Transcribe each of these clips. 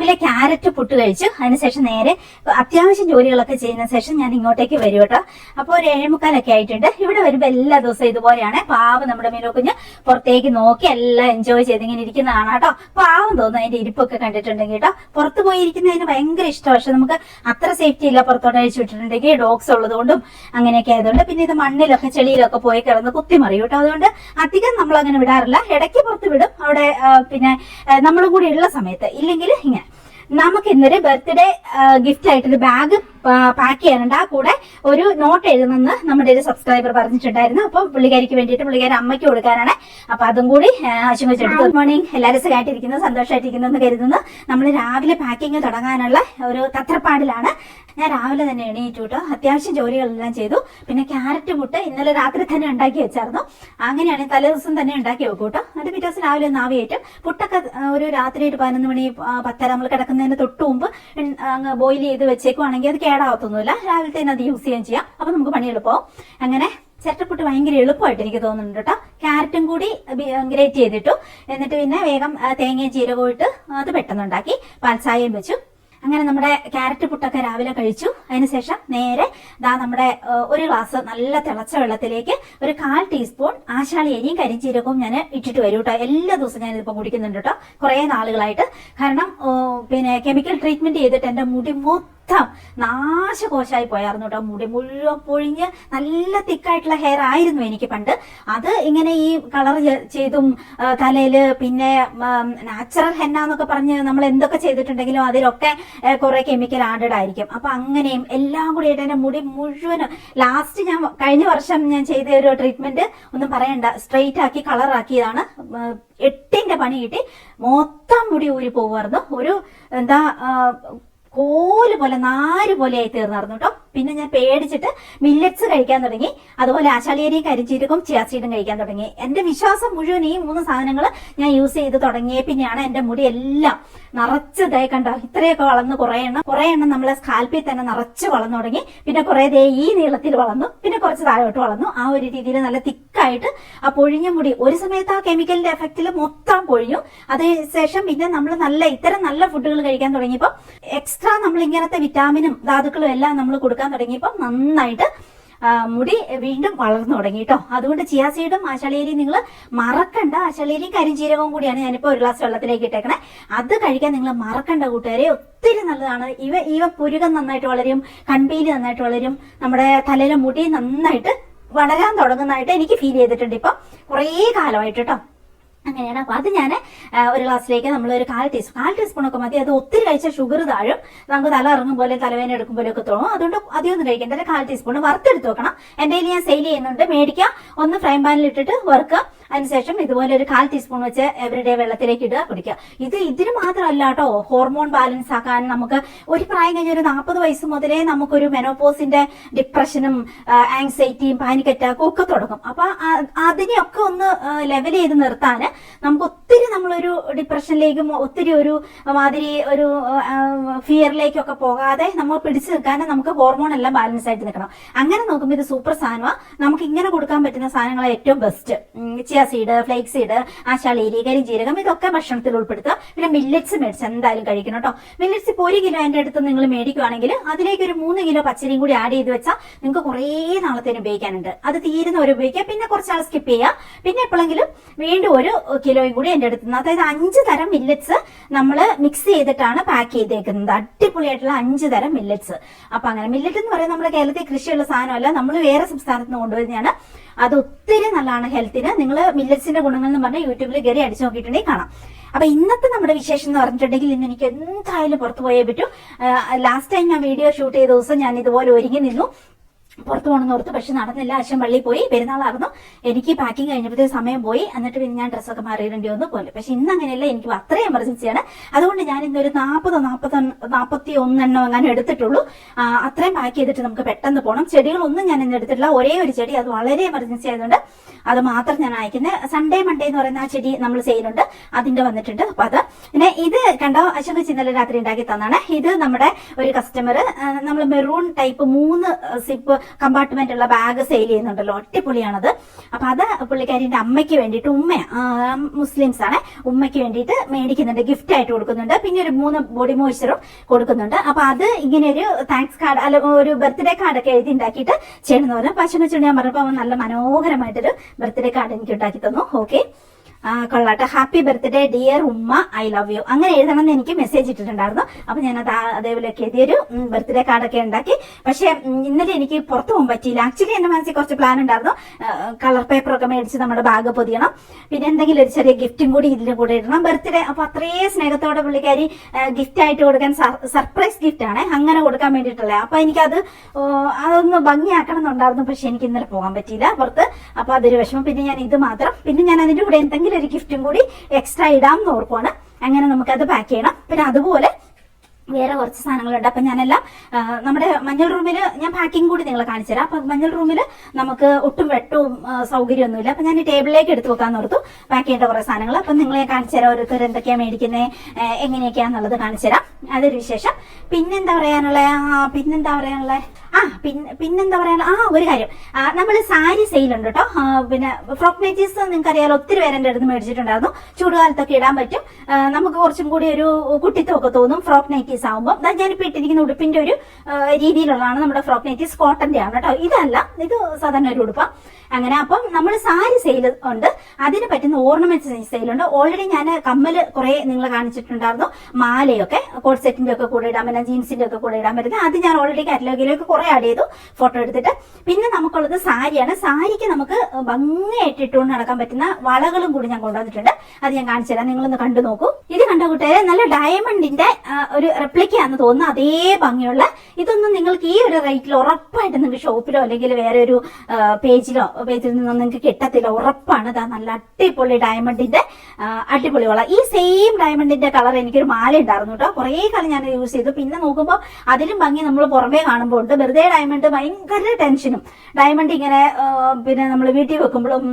രാവിലെ ക്യാരറ്റ് പുട്ട് കഴിച്ചു. അതിനുശേഷം നേരെ അത്യാവശ്യം ജോലികളൊക്കെ ചെയ്യുന്ന ശേഷം ഞാൻ ഇങ്ങോട്ടേക്ക് വരും കേട്ടോ. അപ്പോൾ ഒരു 7:45 ആയിട്ടുണ്ട്. ഇവിടെ വരുമ്പോൾ എല്ലാ ദിവസവും ഇതുപോലെയാണ്. പാവം നമ്മുടെ മീനോ കുഞ്ഞ് പുറത്തേക്ക് നോക്കി എല്ലാം എൻജോയ് ചെയ്ത് ഇങ്ങനെ ഇരിക്കുന്നതാണ് കേട്ടോ. പാവം തോന്നുന്നു അതിന്റെ ഇരിപ്പൊക്കെ കണ്ടിട്ടുണ്ടെങ്കിൽ കേട്ടോ. പുറത്ത് പോയി ഇരിക്കുന്നതിന് ഭയങ്കര ഇഷ്ടം. പക്ഷെ നമുക്ക് അത്ര സേഫ്റ്റി ഇല്ല പുറത്തോട്ട് അഴിച്ചു വിട്ടിട്ടുണ്ടെങ്കിൽ, ഡോഗ്സ് ഉള്ളതുകൊണ്ടും അങ്ങനെയൊക്കെ ആയതുകൊണ്ട്. പിന്നെ ഇത് മണ്ണിലൊക്കെ ചെളിയിലൊക്കെ പോയി കിടന്ന് കുത്തിമറിയും കേട്ടോ. അതുകൊണ്ട് അധികം നമ്മൾ അങ്ങനെ വിടാറില്ല. ഇടയ്ക്ക് പുറത്ത് വിടും അവിടെ, പിന്നെ നമ്മളും കൂടി ഉള്ള സമയത്ത്. ഇല്ലെങ്കിൽ ഇങ്ങനെ നമുക്ക് ഇന്നൊരു ബർത്ത്ഡേ ഗിഫ്റ്റ് ആയിട്ടൊരു ബാഗ് പാക്ക് ചെയ്യാനുണ്ട്. ആ കൂടെ ഒരു നോട്ട് എഴുതുന്നെന്ന് നമ്മുടെ ഒരു സബ്സ്ക്രൈബർ പറഞ്ഞിട്ടുണ്ടായിരുന്നു. അപ്പൊ പുള്ളിക്കാരിക്ക് വേണ്ടിയിട്ട് പുള്ളിക്കാരി അമ്മയ്ക്ക് കൊടുക്കാനാണ്. അപ്പൊ അതും കൂടി ആശുപത്രി. ഗുഡ് മോർണിംഗ്, എല്ലാവരും സുഖമായിട്ടിരിക്കുന്നു, സന്തോഷമായിട്ടിരിക്കുന്നു എന്ന് കരുതുന്നു. നമ്മൾ രാവിലെ പാക്കിങ് തുടങ്ങാനുള്ള ഒരു തത്രപ്പാടിലാണ്. ഞാൻ രാവിലെ തന്നെ എണീറ്റു കേട്ടോ. അത്യാവശ്യം ജോലികളെല്ലാം ചെയ്തു. പിന്നെ ക്യാരറ്റ് പുട്ട് ഇന്നലെ രാത്രി തന്നെ ഉണ്ടാക്കി വെച്ചായിരുന്നു. അങ്ങനെയാണെങ്കിൽ തലേ ദിവസം തന്നെ ഉണ്ടാക്കി വെക്കും കേട്ടോ. അത് പിറ്റേ ദിവസം രാവിലെ ഒന്ന് ആവിയേറ്റും. പുട്ടൊക്കെ ഒരു രാത്രി ഒരു 11 മണി 10 നമ്മൾ കിടക്കുന്നതിന് തൊട്ട് മുമ്പ് ബോയിൽ ചെയ്ത് വെച്ചേക്കുവാണെങ്കിൽ അത് കേടാവത്തൊന്നുമില്ല. രാവിലത്തെ അത് യൂസ് ചെയ്യാൻ ചെയ്യാം. അപ്പൊ നമുക്ക് പണി എളുപ്പമാവും. അങ്ങനെ ചിരട്ടപ്പുട്ട് ഭയങ്കര എളുപ്പമായിട്ട് എനിക്ക് തോന്നുന്നുണ്ട് കേട്ടോ. ക്യാരറ്റും കൂടി ഗ്രേറ്റ് ചെയ്തിട്ടു. എന്നിട്ട് പിന്നെ വേഗം തേങ്ങയും ജീരകവും ഇട്ട് അത് പെട്ടെന്നുണ്ടാക്കി പാൽച്ചായയും വെച്ചു. അങ്ങനെ നമ്മുടെ ക്യാരറ്റ് പുട്ടൊക്കെ രാവിലെ കഴിച്ചു. അതിനുശേഷം നേരെ നമ്മുടെ ഒരു ഗ്ലാസ് നല്ല തിളച്ച വെള്ളത്തിലേക്ക് ഒരു 1/4 ടീസ്പൂൺ ആശാളി അരിയും കരിഞ്ചീരകവും ഞാൻ ഇട്ടിട്ട് വരും കേട്ടോ. എല്ലാ ദിവസവും ഞാൻ ഇതിപ്പോ കുടിക്കുന്നുണ്ട് കേട്ടോ, കുറെ നാളുകളായിട്ട്. കാരണം പിന്നെ കെമിക്കൽ ട്രീറ്റ്മെന്റ് ചെയ്തിട്ട് എന്റെ മുടി മൊത്തം നാശകോശമായി പോയായിരുന്നു കേട്ടോ. മുടി മുഴുവൻ പൊഴിഞ്ഞ് നല്ല തിക്കായിട്ടുള്ള ഹെയർ ആയിരുന്നു എനിക്ക് പണ്ട്. അത് ഇങ്ങനെ ഈ കളർ ചെയ്തും തലയില് പിന്നെ നാച്ചുറൽ ഹെന്ന എന്നൊക്കെ പറഞ്ഞ് നമ്മൾ എന്തൊക്കെ ചെയ്തിട്ടുണ്ടെങ്കിലും അതിലൊക്കെ കുറെ കെമിക്കൽ ആഡഡ് ആയിരിക്കും. അപ്പൊ അങ്ങനെയും എല്ലാം കൂടി ആയിട്ട് എന്റെ മുടി മുഴുവനും ലാസ്റ്റ് ഞാൻ കഴിഞ്ഞ വർഷം ഞാൻ ചെയ്ത ഒരു ട്രീറ്റ്മെന്റ് ഒന്നും പറയണ്ട, സ്ട്രെയിറ്റ് ആക്കി കളറാക്കിയതാണ്. 8ന്റെ പണി കിട്ടി. മൊത്തം മുടി ഊരി പോകുമായിരുന്നു. ഒരു എന്താ കോല് പോലെ നാര് പോലെ ആയി തീർന്നായിരുന്നു കേട്ടോ. പിന്നെ ഞാൻ പേടിച്ചിട്ട് മില്ലറ്റ്സ് കഴിക്കാൻ തുടങ്ങി. അതുപോലെ ആശാളിയരിയും കരിഞ്ചീരകവും ചിയാ സീഡും കഴിക്കാൻ തുടങ്ങി. എന്റെ വിശ്വാസം മുഴുവൻ ഈ 3 സാധനങ്ങൾ ഞാൻ യൂസ് ചെയ്ത് തുടങ്ങിയ പിന്നെയാണ് എന്റെ മുടി എല്ലാം നിറച്ച് കണ്ടോ ഇത്രയൊക്കെ വളർന്ന് കുറെ എണ്ണം നമ്മളെ സ്കാൽപ്പിൽ തന്നെ നിറച്ച് വളർന്നു തുടങ്ങി. പിന്നെ കുറെ ഈ നീളത്തിൽ വളർന്നു, പിന്നെ കുറച്ച് താഴോട്ട് വളർന്നു. ആ ഒരു രീതിയിൽ നല്ല തിക്കായിട്ട് ആ പൊഴിഞ്ഞ മുടി ഒരു സമയത്ത് ആ കെമിക്കലിന്റെ എഫക്റ്റിൽ മൊത്തം പൊഴിഞ്ഞു. അതിനുശേഷം പിന്നെ നമ്മൾ ഇത്തരം നല്ല ഫുഡുകൾ കഴിക്കാൻ തുടങ്ങിയപ്പോൾ എക്സ്ട്രാ നമ്മൾ ഇങ്ങനത്തെ വിറ്റാമിനും ധാതുക്കളും എല്ലാം നമ്മൾ കൊടുക്കാൻ തുടങ്ങിയപ്പോൾ നന്നായിട്ട് മുടി വീണ്ടും വളർന്നു തുടങ്ങി കേട്ടോ. അതുകൊണ്ട് ചിയാ സീഡും ആശാളിയരിയും നിങ്ങൾ മറക്കണ്ട. ആശാളിയരിയും കരിഞ്ചീരകവും കൂടിയാണ് ഞാനിപ്പോ ഒരു ഗ്ലാസ് വെള്ളത്തിലേക്ക് ഇട്ടേക്കണേ. അത് കഴിക്കാൻ നിങ്ങൾ മറക്കണ്ട കൂട്ടുകാരെ, ഒത്തിരി നല്ലതാണ്. ഇവ പുരുകം നന്നായിട്ട് വളരും, കൺപീലി നന്നായിട്ട് വളരും, നമ്മുടെ തലയിലെ മുടി നന്നായിട്ട് വളരാൻ തുടങ്ങുന്നതായിട്ട് എനിക്ക് ഫീൽ ചെയ്തിട്ടുണ്ട് ഇപ്പൊ കുറേ കാലമായിട്ട് കേട്ടോ. അങ്ങനെയാണ്. അപ്പൊ അത് ഞാൻ ഒരു ഗ്ലാസ്സിലേക്ക് നമ്മൾ ഒരു 1/4 ടീസ്പൂണൊക്കെ മതി. അത് ഒത്തിരി കഴിച്ചാൽ ഷുഗർ താഴും, നമുക്ക് തല ഇറങ്ങും പോലെ തലവേദന എടുക്കും പോലെ ഒക്കെ തോന്നും. അതുകൊണ്ട് അധികമൊന്നും കഴിക്കേണ്ട. 1/4 ടീസ്പൂൺ വറുത്തെടുത്ത് വെക്കണം. എന്റെ കയ്യിൽ ഞാൻ സെയിൽ ചെയ്യുന്നുണ്ട്, മേടിക്കാം. ഒന്ന് ഫ്രൈ പാനിൽ ഇട്ടിട്ട് വറുക്കുക. അതിനുശേഷം ഇതുപോലെ ഒരു 1/4 ടീസ്പൂൺ വെച്ച് എവറിഡേ വെള്ളത്തിലേക്ക് ഇടുക, കുടിക്കുക. ഇതിന് മാത്രമല്ല കേട്ടോ, ഹോർമോൺ ബാലൻസ് ആക്കാൻ നമുക്ക് ഒരു പ്രായം കഴിഞ്ഞ ഒരു 40 വയസ്സ് മുതലേ നമുക്കൊരു മെനോപോസിന്റെ ഡിപ്രഷനും ആങ്സൈറ്റിയും പാനിക് അറ്റാക്കും ഒക്കെ തുടങ്ങും. അപ്പൊ അതിനെയൊക്കെ ഒന്ന് ലെവൽ ചെയ്ത് നിർത്താന് നമുക്ക് ഒത്തിരി നമ്മളൊരു ഡിപ്രഷനിലേക്കും ഒത്തിരി ഒരു മാതിരി ഒരു ഫിയറിലേക്കൊക്കെ പോകാതെ നമ്മൾ പിടിച്ചു നിൽക്കാനും നമുക്ക് ഹോർമോൺ എല്ലാം ബാലൻസ് ആയിട്ട് നിൽക്കണം. അങ്ങനെ നോക്കുമ്പോൾ ഇത് സൂപ്പർ സാധനമാണ്. നമുക്ക് ഇങ്ങനെ കൊടുക്കാൻ പറ്റുന്ന സാധനങ്ങളെ ഏറ്റവും best. Chia seed, flax seed, ആശാളിയരി, കരിഞ്ജീരകം ഇതൊക്കെ ഭക്ഷണത്തിൽ ഉൾപ്പെടുത്തുക. പിന്നെ മില്ലറ്റ്സ് മേടിച്ച് എന്തായാലും കഴിക്കണം കേട്ടോ. മില്ലറ്റ്സ് ഇപ്പോൾ 1 കിലോ എന്റെ അടുത്ത് നിങ്ങൾ മേടിക്കുവാണെങ്കിൽ അതിലേക്ക് ഒരു 3 കിലോ പച്ചരിയും കൂടി ആഡ് ചെയ്ത് വെച്ചാൽ നിങ്ങൾക്ക് കുറേ നാളത്തേന് ഉപയോഗിക്കാനുണ്ട്. അത് തീരുന്നവരെ ഉപയോഗിക്കുക. പിന്നെ കുറച്ചാൾ സ്കിപ്പ് ചെയ്യുക. പിന്നെ എപ്പോഴെങ്കിലും വീണ്ടും 1 കിലോയും കൂടി എന്റെ അടുത്ത് നിന്ന്, അതായത് 5 തരം മില്ലറ്റ്സ് നമ്മൾ മിക്സ് ചെയ്തിട്ടാണ് പാക്ക് ചെയ്തേക്കുന്നത്. അടിപൊളിയായിട്ടുള്ള 5 തരം മില്ലറ്റ്സ്. അപ്പൊ അങ്ങനെ മില്ലറ്റ് എന്ന് പറയുന്നത് നമ്മുടെ കേരളത്തിൽ കൃഷിയുള്ള സാധനമല്ല, നമ്മൾ വേറെ സംസ്ഥാനത്ത് നിന്ന് കൊണ്ടുവരുന്നതാണ്. അത് ഒത്തിരി നല്ലതാണ് ഹെൽത്തിന്. നിങ്ങൾ മില്ലറ്റ്സിന്റെ ഗുണങ്ങൾ എന്ന് പറഞ്ഞാൽ യൂട്യൂബിൽ കയറി അടിച്ചു നോക്കിയിട്ടുണ്ടെങ്കിൽ കാണാം. അപ്പൊ ഇന്നത്തെ നമ്മുടെ വിശേഷം എന്ന് പറഞ്ഞിട്ടുണ്ടെങ്കിൽ ഇന്ന് എനിക്ക് എന്തായാലും പുറത്തു പോയേ പറ്റൂ. ലാസ്റ്റ് ടൈം ഞാൻ വീഡിയോ ഷൂട്ട് ചെയ്ത ദിവസം ഞാൻ ഇതുപോലെ ഒരുങ്ങി നിന്നു, പുറത്തു പോകണമെന്ന് ഓർത്ത്. പക്ഷെ നടന്നില്ല. അച്ഛൻ പള്ളിയിൽ പോയി, പെരുന്നാളായിരുന്നു. എനിക്ക് പാക്കിംഗ് കഴിഞ്ഞപ്പോഴത്തെ സമയം പോയി. എന്നിട്ട് പിന്നെ ഞാൻ ഡ്രസ്സൊക്കെ മാറിയിടേണ്ടി വന്നു പോലെ. പക്ഷെ ഇന്ന് അങ്ങനെയല്ല, എനിക്ക് അത്രയും എമർജൻസിയാണ്. അതുകൊണ്ട് ഞാൻ ഇന്നൊരു 41 എണ്ണം അങ്ങനെ എടുത്തിട്ടുള്ളൂ. അത്രയും പാക്ക് ചെയ്തിട്ട് നമുക്ക് പെട്ടെന്ന് പോകണം. ചെടികളൊന്നും ഞാൻ ഇന്ന് എടുത്തിട്ടില്ല. ഒരേ ഒരു ചെടി, അത് വളരെ എമർജൻസി ആയതുകൊണ്ട് അത് മാത്രം ഞാൻ അയക്കുന്നത്. സൺഡേ മൺഡേ എന്ന് പറയുന്ന ആ ചെടി നമ്മൾ ചെയ്യുന്നുണ്ട്, അതിന്റെ വന്നിട്ടുണ്ട്. അപ്പൊ അത് പിന്നെ ഇത് കണ്ടോ, അശോക് ഇന്നലെ രാത്രി ഉണ്ടാക്കി തന്നാണ്. ഇത് നമ്മുടെ ഒരു കസ്റ്റമർ നമ്മൾ മെറൂൺ ടൈപ്പ് 3 സിപ്പ് കമ്പാർട്ട്മെന്റ് ഉള്ള ബാഗ് സെയിൽ ചെയ്യുന്നുണ്ടല്ലോ, അടിപൊളിയാണത്. അപ്പൊ അത് പുള്ളിക്കാരിന്റെ അമ്മയ്ക്ക് വേണ്ടിയിട്ട്, മുസ്ലിംസ് ആണ്, ഉമ്മയ്ക്ക് വേണ്ടിയിട്ട് മേടിക്കുന്നുണ്ട്, ഗിഫ്റ്റ് ആയിട്ട് കൊടുക്കുന്നുണ്ട്. പിന്നെ ഒരു 3 ബോഡി മോയ്സ്ചറും കൊടുക്കുന്നുണ്ട്. അപ്പൊ അത് ഇങ്ങനെ ഒരു താങ്ക്സ് കാർഡ് അല്ല ഒരു ബർത്ത്ഡേ കാർഡ് ഒക്കെ എഴുതി ഉണ്ടാക്കിയിട്ട് ചെയ്യണമെന്ന് പറഞ്ഞു. പക്ഷെ വെച്ചിട്ട് ഞാൻ പറഞ്ഞപ്പോ നല്ല മനോഹരമായിട്ടൊരു ബർത്ത്ഡേ കാർഡ് എനിക്ക് ഉണ്ടാക്കി തന്നു. ഓക്കെ, കൊള്ളാട്ടെ. ഹാപ്പി ബർത്ത്ഡേ ഡിയർ ഉമ്മ, ഐ ലവ് യു, അങ്ങനെ എഴുതണമെന്ന് എനിക്ക് മെസ്സേജ് ഇട്ടിട്ടുണ്ടായിരുന്നു. അപ്പൊ ഞാനത് അതേപോലെയൊക്കെ എഴുതിയൊരു ബർത്ത്ഡേ കാർഡൊക്കെ ഉണ്ടാക്കി. പക്ഷെ ഇന്നലെ എനിക്ക് പുറത്തു പോകാൻ പറ്റിയില്ല. ആക്ച്വലി എന്റെ മനസ്സിൽ കുറച്ച് പ്ലാൻ ഉണ്ടായിരുന്നു. കളർ പേപ്പറൊക്കെ മേടിച്ച് നമ്മുടെ ബാഗ് പൊതിയണം, പിന്നെ എന്തെങ്കിലും ഒരു ചെറിയ ഗിഫ്റ്റും കൂടി ഇതിന്റെ കൂടെ ഇടണം. ബർത്ത്ഡേ അപ്പൊ അത്രയും സ്നേഹത്തോടെ പുള്ളിക്കാരി ഗിഫ്റ്റ് ആയിട്ട് കൊടുക്കാൻ, സർപ്രൈസ് ഗിഫ്റ്റ് ആണ്, അങ്ങനെ കൊടുക്കാൻ വേണ്ടിയിട്ടുള്ളത്. അപ്പൊ എനിക്കത് അതൊന്ന് ഭംഗിയാക്കണം എന്നുണ്ടായിരുന്നു. പക്ഷെ എനിക്ക് ഇന്നലെ പോകാൻ പറ്റിയില്ല പുറത്ത്. അപ്പൊ അതൊരു വിഷമം. പിന്നെ ഞാൻ ഇത് മാത്രം, പിന്നെ ഞാൻ അതിന്റെ കൂടെ എന്തെങ്കിലും ഒരു ഗിഫ്റ്റും കൂടി എക്സ്ട്രാ ഇടാം എന്ന് ഓർക്കുവാണ്. അങ്ങനെ നമുക്കത് പാക്ക് ചെയ്യണം. പിന്നെ അതുപോലെ വേറെ കുറച്ച് സാധനങ്ങളുണ്ട്. അപ്പൊ ഞാനെല്ലാം നമ്മുടെ മഞ്ഞൾ റൂമിൽ ഞാൻ പാക്കിംഗ് കൂടി നിങ്ങളെ കാണിച്ചു തരാം. അപ്പൊ മഞ്ഞൾ റൂമിൽ നമുക്ക് ഒട്ടും വെട്ടവും സൗകര്യമൊന്നുമില്ല. അപ്പൊ ഞാൻ ടേബിളിലേക്ക് എടുത്തു വെക്കാന്ന് ഓർത്തു പാക്ക് ചെയ്യേണ്ട കുറെ സാധനങ്ങൾ. അപ്പൊ നിങ്ങളെ കാണിച്ചു തരാം, ഓരോരുത്തർ എന്തൊക്കെയാ മേടിക്കുന്നത്, എങ്ങനെയൊക്കെയാന്നുള്ളത് കാണിച്ചു തരാം. അതൊരു വിശേഷം. പിന്നെന്താ പറയാനുള്ള പിന്നെന്താ പറയാനുള്ള ഒരു കാര്യം, നമ്മൾ സാരി സെയിലുണ്ട് കേട്ടോ. പിന്നെ ഫ്രോക്ക് നൈറ്റീസ് നിങ്ങൾക്ക് അറിയാലോ, ഒത്തിരി പേര് എന്റെ അടുത്ത് മേടിച്ചിട്ടുണ്ടായിരുന്നു. ചൂടുകാലത്തൊക്കെ ഇടാൻ പറ്റും, നമുക്ക് കുറച്ചും കൂടി ഒരു കുട്ടിത്വമൊക്കെ തോന്നും ഫ്രോക്ക് നൈറ്റീസ് ആകുമ്പോൾ. ഞാനിപ്പോ ഇട്ടിരിക്കുന്ന ഉടുപ്പിന്റെ ഒരു രീതിയിലുള്ളതാണ് നമ്മുടെ ഫ്രോക്ക് നൈറ്റീസ്, കോട്ടന്റെ ആണ് കേട്ടോ. ഇതല്ല, ഇത് സാധാരണ ഒരു ഉടുപ്പാണ്. അങ്ങനെ അപ്പം നമ്മൾ സാരി സെയിൽ ഉണ്ട്, അതിന് പറ്റുന്ന ഓർണമെന്റ്സ് സെയിലുണ്ട്. ഓൾറെഡി ഞാൻ കമ്മല് കുറെ നിങ്ങളെ കാണിച്ചിട്ടുണ്ടായിരുന്നു, മാലയൊക്കെ കോട്ട് സെറ്റിന്റെ ഒക്കെ കൂടെ ഇടാൻ പറ്റുന്ന, ജീൻസിന്റെ ഒക്കെ കൂടെ ഇടാൻ പറ്റുന്നത്. അത് ഞാൻ ഓൾറെഡി കാറ്റലോഗിലേക്ക് കുറെ ആഡ് ചെയ്തു ഫോട്ടോ എടുത്തിട്ട്. പിന്നെ നമുക്കുള്ളത് സാരിയാണ്. സാരിക്ക് നമുക്ക് ഭംഗിയായിട്ട് ഇട്ടുകൊണ്ട് നടക്കാൻ പറ്റുന്ന വളകളും കൂടി ഞാൻ കൊണ്ടുവന്നിട്ടുണ്ട്. അത് ഞാൻ കാണിച്ചു തരാം, നിങ്ങളൊന്ന് കണ്ടു നോക്കൂ. ഇത് കണ്ട കൂട്ടുകാരെ, നല്ല ഡയമണ്ടിന്റെ ഒരു റെപ്ലിക്കാന്ന് തോന്നുന്നു, അതേ ഭംഗിയുള്ള. ഇതൊന്നും നിങ്ങൾക്ക് ഈ ഒരു റേറ്റിൽ ഉറപ്പായിട്ട് നിങ്ങൾക്ക് ഷോപ്പിലോ അല്ലെങ്കിൽ വേറെ ഒരു പേജിൽ നിന്നൊന്നും നിങ്ങൾക്ക് കിട്ടത്തില്ല, ഉറപ്പാണ്. ഇതാ നല്ല അടിപൊളി ഡയമണ്ടിന്റെ അടിപൊളി വള. ഈ സെയിം ഡയമണ്ടിന്റെ കളർ എനിക്കൊരു മാല ഉണ്ടായിരുന്നു കേട്ടോ, കുറെ കാലം ഞാൻ യൂസ് ചെയ്തു. പിന്നെ നോക്കുമ്പോൾ അതിലും ഭംഗി നമ്മൾ പുറമേ കാണുമ്പോൾ ഉണ്ട്. വെറുതെ ഡയമണ്ട് ഭയങ്കര ടെൻഷനും, ഡയമണ്ട് ഇങ്ങനെ പിന്നെ നമ്മൾ വീട്ടിൽ വെക്കുമ്പോഴും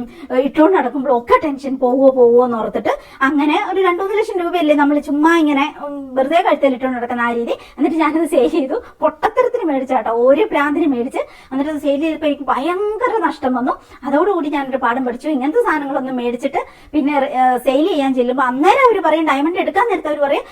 ഇട്ടുകൊണ്ട് നടക്കുമ്പോഴും ഒക്കെ ടെൻഷൻ പോവോ എന്ന് ഓർത്തിട്ട് അങ്ങനെ ഒരു 2-3 ലക്ഷം രൂപയല്ലേ നമ്മൾ ചുമ്മാ ഇങ്ങനെ വെറുതെ കഴുത്തിൽ ഇട്ടുകൊണ്ട് നടക്കുന്ന ആ രീതി. എന്നിട്ട് ഞാനത് സെയിൽ ചെയ്തു, പൊട്ടത്തരത്തിന് മേടിച്ചാട്ടോ, ഒരു പ്രാന്തിന് മേടിച്ച്. എന്നിട്ട് അത് സെയിൽ ചെയ്തപ്പോൾ എനിക്ക് ഭയങ്കര നഷ്ടം വന്നു. അതോടുകൂടി ഞാനൊരു പാഠം പഠിച്ചു, ഇങ്ങനത്തെ സാധനങ്ങളൊന്നും മേടിച്ചിട്ട് പിന്നെ സെയിൽ ചെയ്യാൻ ചെല്ലുമ്പോൾ അന്നേരം അവർ പറയും, ഡയമണ്ട് എടുക്കാൻ നേരത്തെ അവർ പറയും,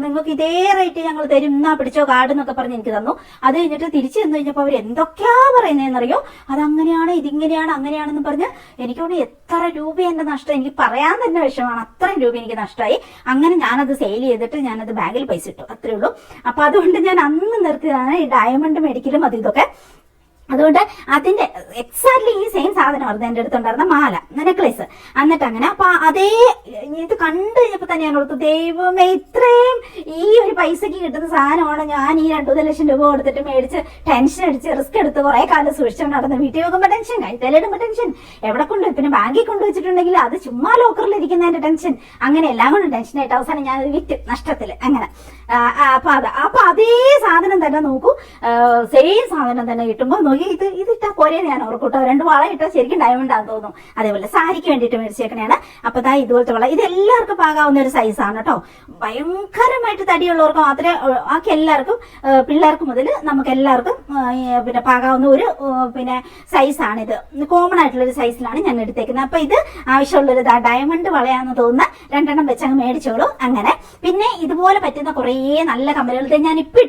നിങ്ങൾക്ക് ഇതേ റേറ്റ് ഞങ്ങൾ തരും, എന്നാ പിടിച്ചോ കാർഡ് എന്നൊക്കെ പറഞ്ഞ് എനിക്ക് തന്നു. അത് കഴിഞ്ഞിട്ട് തിരിച്ചു ചെന്ന് കഴിഞ്ഞപ്പോൾ അവർ എന്തൊക്കെയാ പറയുന്നതെന്നറിയോ, അതങ്ങനെയാണ് ഇതിങ്ങനെയാണ് അങ്ങനെയാണെന്ന് പറഞ്ഞ് എനിക്കവിടെ എത്ര രൂപ എന്റെ നഷ്ടം എനിക്ക് പറയാൻ തന്നെ വിഷമമാണ്. അത്രയും രൂപ എനിക്ക് നഷ്ടമായി. അങ്ങനെ ഞാനത് സെയിൽ ചെയ്തിട്ട് ഞാനത് ബാഗിൽ പൈസ ഇട്ടു, അത്രേ ഉള്ളൂ. അപ്പൊ അതുകൊണ്ട് ഞാൻ അന്ന് നിർത്തിയതാണ് ഈ ഡയമണ്ട് മേടിക്കലും അത് ഇതൊക്കെ. അതുകൊണ്ട് അതിന്റെ എക്സാക്ട്ലി ഈ സെയിം സാധനമായിരുന്നു എന്റെ അടുത്തുണ്ടായിരുന്ന മാല, നെക്ലേസ്. എന്നിട്ട് അങ്ങനെ അപ്പൊ അതേ ഇത് കണ്ടു കഴിഞ്ഞപ്പോ തന്നെ ഞാൻ ഓർത്തു, ദൈവമേ ഇത്രയും ഈ ഒരു പൈസക്ക് കിട്ടുന്ന സാധനമാണ് ഞാൻ ഈ 2-3 ലക്ഷം രൂപ കൊടുത്തിട്ട് മേടിച്ച് ടെൻഷൻ അടിച്ച് റിസ്ക് എടുത്ത് കുറെ കാലം സൂക്ഷിച്ചുകൊണ്ട് നടന്ന് വീട്ടിൽ വെക്കുമ്പോ ടെൻഷൻ, കൈത്തലിടുമ്പോ ടെൻഷൻ, എവിടെ കൊണ്ടുപോയി പിന്നെ ബാങ്കിൽ കൊണ്ടുവച്ചിട്ടുണ്ടെങ്കിൽ അത് ചുമ്മാ ലോക്കറിൽ ഇരിക്കുന്നതിന്റെ ടെൻഷൻ, അങ്ങനെ എല്ലാം കൊണ്ടും ടെൻഷനായിട്ട് അവസാനം ഞാൻ വിറ്റ് നഷ്ടത്തില്. അങ്ങനെ അപ്പൊ അതേ സാധനം തന്നെ നോക്കൂ, സെയിം സാധനം തന്നെ കിട്ടുമ്പോ നോക്കി ഇത് ഇട്ടാ പോരെ ഞാൻ ഓർക്കൂട്ടോ. 2 വള ഇട്ടാൽ ശരിക്കും ഡയമണ്ട് ആണെന്ന് തോന്നുന്നു. അതേപോലെ സാരിക്ക് വേണ്ടിയിട്ട് മേടിച്ചേക്കണേണ്. അപ്പൊ ഇതുപോലത്തെ വള, ഇത് എല്ലാവർക്കും പാകാവുന്ന ഒരു സൈസാണ് കേട്ടോ. ഭയങ്കരമായിട്ട് തടിയുള്ളവർക്ക് മാത്രമേ ആക്കി, എല്ലാവർക്കും പിള്ളേർക്ക് മുതൽ നമുക്ക് എല്ലാവർക്കും പിന്നെ പാകാവുന്ന ഒരു പിന്നെ സൈസാണിത്. കോമൺ ആയിട്ടുള്ള ഒരു സൈസിലാണ് ഞാൻ എടുത്തേക്കുന്നത്. അപ്പൊ ഇത് ആവശ്യമുള്ളൊരു ഡയമണ്ട് വളയാന്ന് തോന്നുന്ന 2 എണ്ണം വെച്ചങ്ങ് മേടിച്ചോളൂ. അങ്ങനെ പിന്നെ ഇതുപോലെ പറ്റുന്ന കുറേ നല്ല കമ്മലുകൾ ഞാൻ ഇപ്പൊ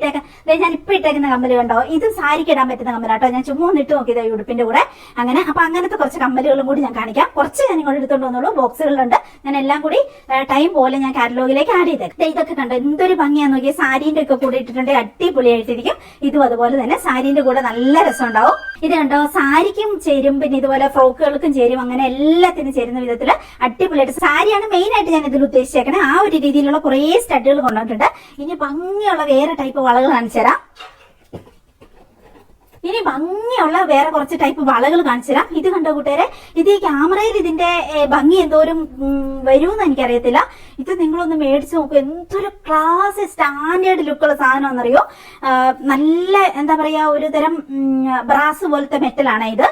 ഇട്ടേക്കുന്ന കമ്മല് കണ്ടോ, ഇത് സാരിക്ക് ഇടാൻ പറ്റുന്ന കമ്മലാട്ടോ. ഞാൻ ചുമ്മാ ഇട്ട് നോക്കിയത് ഈ ഉടുപ്പിന്റെ കൂടെ. അങ്ങനെ അപ്പൊ അങ്ങനത്തെ കുറച്ച് കമ്മലുകളും കൂടി ഞാൻ കാണിക്കാം. കുറച്ച് ഞാൻ ഇങ്ങോട്ട് എടുത്തോണ്ട് വന്നോളൂ, ബോക്സുകളിലുണ്ട്. ഞാൻ എല്ലാം കൂടി ടൈം പോലെ ഞാൻ കാറ്റലോഗിലേക്ക് ആഡ് ചെയ്തേക്കും. ഇതൊക്കെ കണ്ടോ എന്തൊരു ഭംഗിയാന്ന് നോക്കിയാൽ, സാരീന്റെ ഒക്കെ കൂടെ ഇട്ടിട്ടുണ്ടെങ്കിൽ അടിപൊളിയായിട്ടിരിക്കും. ഇതും അതുപോലെ തന്നെ സാരീന്റെ കൂടെ നല്ല രസം ഉണ്ടാവും. ഇത് കണ്ടോ, സാരിക്കും ചേരും, പിന്നെ ഇതുപോലെ ഫ്രോക്കുകൾക്കും ചേരും, അങ്ങനെ എല്ലാത്തിനും ചേരുന്ന വിധത്തില് അടിപൊളിയായിട്ട് സാരിയാണ് മെയിൻ ആയിട്ട് ഞാൻ ഇതിൽ ഉദ്ദേശിച്ചേക്കണേ. ആ ഒരു രീതിയിലുള്ള കുറെ സ്റ്റഡുകൾ കൊണ്ടുവന്നിട്ടുണ്ട്. ഇനി ഭംഗിയുള്ള വേറെ ടൈപ്പ് വളകൾ കാണിച്ചു തരാം. ഇനി ഭംഗിയുള്ള വേറെ കുറച്ച് ടൈപ്പ് വളകൾ കാണിച്ചു തരാം. ഇത് കണ്ടോ കൂട്ടുകാരെ, ഇത് ഈ ക്യാമറയിൽ ഇതിന്റെ ഭംഗി എന്തോരം വരുമെന്ന് എനിക്കറിയത്തില്ല. ഇത് നിങ്ങളൊന്ന് മേടിച്ചു നോക്കൂ, എന്തൊരു ക്ലാസ് സ്റ്റാൻഡേർഡ് ലുക്കുള്ള സാധനമാണെന്നറിയോ. നല്ല എന്താ പറയാ, ഒരു തരം ബ്രാസ് പോലത്തെ മെറ്റലാണ് ഇത്.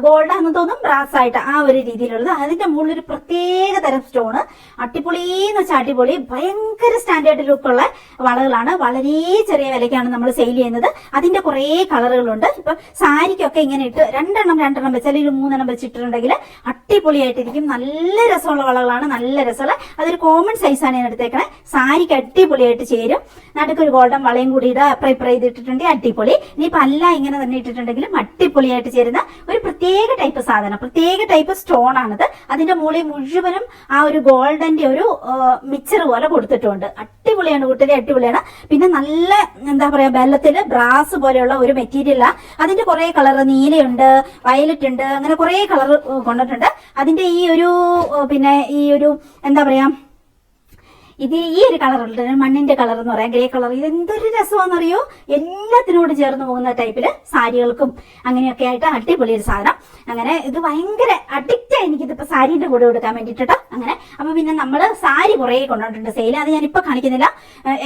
ഗോൾഡാന്ന് തോന്നും, ബ്രാസ് ആയിട്ട് ആ ഒരു രീതിയിലുള്ളത്. അതിന്റെ മുകളിൽ ഒരു പ്രത്യേക തരം സ്റ്റോണ്, അടിപൊളിന്ന് വെച്ചാൽ അടിപൊളി, ഭയങ്കര സ്റ്റാൻഡേർഡ് ലുക്കുള്ള വളകളാണ്. വളരെ ചെറിയ വിലയ്ക്കാണ് നമ്മൾ സെയിൽ ചെയ്യുന്നത്. അതിന്റെ കുറെ കളറുകളുണ്ട്. ഇപ്പൊ സാരിക്കൊക്കെ ഇങ്ങനെ ഇട്ട് രണ്ടെണ്ണം വെച്ച് അല്ലെങ്കിൽ 3 വെച്ചിട്ടുണ്ടെങ്കിൽ അടിപൊളിയായിട്ടിരിക്കും. നല്ല രസമുള്ള വളകളാണ്, നല്ല രസമുള്ള. അതൊരു കോമൺ സൈസാണ് ഞാൻ എടുത്തേക്കണേ. സാരിക്ക് അടിപൊളിയായിട്ട് ചേരും. നടുക്കൊരു ഗോൾഡൻ വളയും കൂടി ഇടുക, അപ്രൈ ചെയ്തിട്ടുണ്ടെങ്കിൽ അടിപൊളി. ഇനിയിപ്പോ അല്ല ഇങ്ങനെ തന്നെ ഇട്ടിട്ടുണ്ടെങ്കിലും അടിപൊളിയായിട്ട് ചേരുന്ന ഒരു പ്രത്യേക ടൈപ്പ് സാധനം, പ്രത്യേക ടൈപ്പ് സ്റ്റോൺ ആണിത്. അതിന്റെ മുകളിൽ മുഴുവനും ആ ഒരു ഗോൾഡന്റെ ഒരു മിക്സർ പോലെ കൊടുത്തിട്ടുണ്ട്. അടിപൊളിയാണ് കൂട്ടരെ, അടിപൊളിയാണ്. പിന്നെ നല്ല എന്താ പറയാ വെള്ളത്തില് ബ്രാസ് പോലെയുള്ള ഒരു മെറ്റീരിയലാ. അതിന്റെ കുറെ കളർ, നീലയുണ്ട്, വയലറ്റ് ഉണ്ട്, അങ്ങനെ കുറെ കളർ കൊണ്ടിട്ടുണ്ട്. അതിന്റെ ഈ ഒരു പിന്നെ ഈ ഒരു എന്താ പറയാ ഇത് ഈ ഒരു കളറുണ്ട്, മണ്ണിന്റെ കളർ എന്ന് പറയാം, ഗ്രേ കളർ. ഇത് എന്തൊരു രസമാണെന്നറിയോ, എല്ലാത്തിനോട് ചേർന്ന് പോകുന്ന ടൈപ്പില് സാരികൾക്കും അങ്ങനെയൊക്കെ ആയിട്ട് അടിപൊളി ഒരു സാധനം. അങ്ങനെ ഇത് ഭയങ്കര അഡിക്റ്റ് ആയി എനിക്കിതിപ്പോ സാരിന്റെ കൂടെ കൊടുക്കാൻ വേണ്ടിട്ടോ. അങ്ങനെ അപ്പൊ പിന്നെ നമ്മള് സാരി കുറെ കൊണ്ടുപോയിട്ടുണ്ട് സെയിൽ. അത് ഞാൻ ഇപ്പൊ കാണിക്കുന്നില്ല,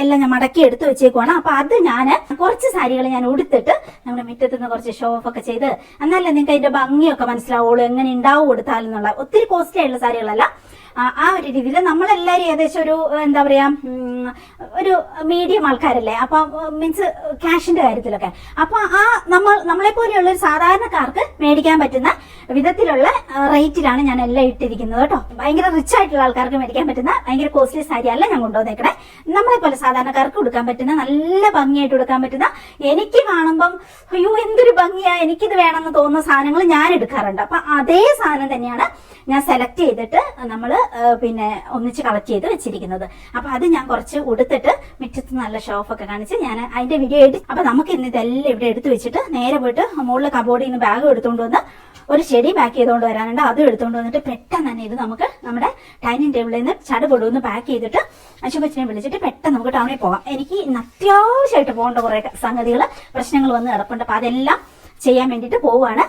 എല്ലാം ഞാൻ മടക്കി എടുത്തു വെച്ചേക്കുവാണ്. അപ്പൊ അത് ഞാൻ കുറച്ച് സാരികൾ ഞാൻ ഉടുത്തിട്ട് നമ്മുടെ മുറ്റത്ത് നിന്ന് കുറച്ച് ഷോ ഓഫ് ഒക്കെ ചെയ്ത്, എന്നാലേ നിങ്ങൾക്ക് അതിന്റെ ഭംഗിയൊക്കെ മനസ്സിലാവുള്ളൂ, എങ്ങനെ ഉണ്ടാവും കൊടുത്താലെന്നുള്ള. ഒത്തിരി കോസ്റ്റ്ലി ആയിട്ടുള്ള സാരികളല്ല, ആ ഒരു രീതിയിൽ നമ്മളെല്ലാരും ഏകദേശം ഒരു എന്താ പറയാ ഒരു മീഡിയം ആൾക്കാരല്ലേ, അപ്പൊ മീൻസ് ക്യാഷിന്റെ കാര്യത്തിലൊക്കെ. അപ്പൊ ആ നമ്മളെ പോലെയുള്ള ഒരു സാധാരണക്കാർക്ക് മേടിക്കാൻ പറ്റുന്ന വിധത്തിലുള്ള റേറ്റിലാണ് ഞാൻ എല്ലാം ഇട്ടിരിക്കുന്നത് കേട്ടോ. ഭയങ്കര റിച്ച് ആയിട്ടുള്ള ആൾക്കാർക്ക് മേടിക്കാൻ പറ്റുന്ന ഭയങ്കര കോസ്റ്റ്ലി സാരി അല്ല ഞാൻ കൊണ്ടുവന്നേക്കണേ. നമ്മളെ പോലെ സാധാരണക്കാർക്ക് കൊടുക്കാൻ പറ്റുന്ന, നല്ല ഭംഗിയായിട്ട് കൊടുക്കാൻ പറ്റുന്ന, എനിക്ക് കാണുമ്പം അയ്യോ എന്തൊരു ഭംഗിയാ എനിക്കിത് വേണമെന്ന് തോന്നുന്ന സാധനങ്ങൾ ഞാൻ എടുക്കാറുണ്ട്. അപ്പൊ അതേ സാധനം തന്നെയാണ് ഞാൻ സെലക്ട് ചെയ്തിട്ട് നമ്മള് പിന്നെ ഒന്നിച്ച് കളക്ട് ചെയ്ത് വെച്ചിരിക്കുന്നത്. അപ്പൊ അത് ഞാൻ കുറച്ച് ഉടുത്തിട്ട് മുറ്റത്ത് നല്ല ഷോഫ് ഒക്കെ കാണിച്ച് ഞാൻ അതിന്റെ വീഡിയോ എടുത്ത്, അപ്പൊ നമുക്ക് ഇന്ന് ഇതെല്ലാം ഇവിടെ എടുത്തു വെച്ചിട്ട് നേരെ പോയിട്ട് മുകളിൽ കബോർഡിൽ നിന്ന് ബാഗ് എടുത്തുകൊണ്ട് വന്ന് ഒരു ചെടി പാക്ക് ചെയ്തുകൊണ്ട് വരാനുണ്ട്, അതും എടുത്തുകൊണ്ട് വന്നിട്ട് പെട്ടെന്ന് തന്നെ ഇത് നമുക്ക് നമ്മുടെ ഡൈനിങ് ടേബിളിൽ നിന്ന് ചടുപൊടുന്ന് പാക്ക് ചെയ്തിട്ട് അശുഭച്ചിനെ വിളിച്ചിട്ട് പെട്ടെന്ന് നമുക്ക് ടൗണിൽ പോകാം. എനിക്ക് ഇന്ന് അത്യാവശ്യമായിട്ട് പോകേണ്ട കുറെ സംഗതികൾ, പ്രശ്നങ്ങൾ വന്ന് കിടപ്പുണ്ട്. അപ്പൊ അതെല്ലാം ചെയ്യാൻ വേണ്ടിയിട്ട് പോവുകയാണ്.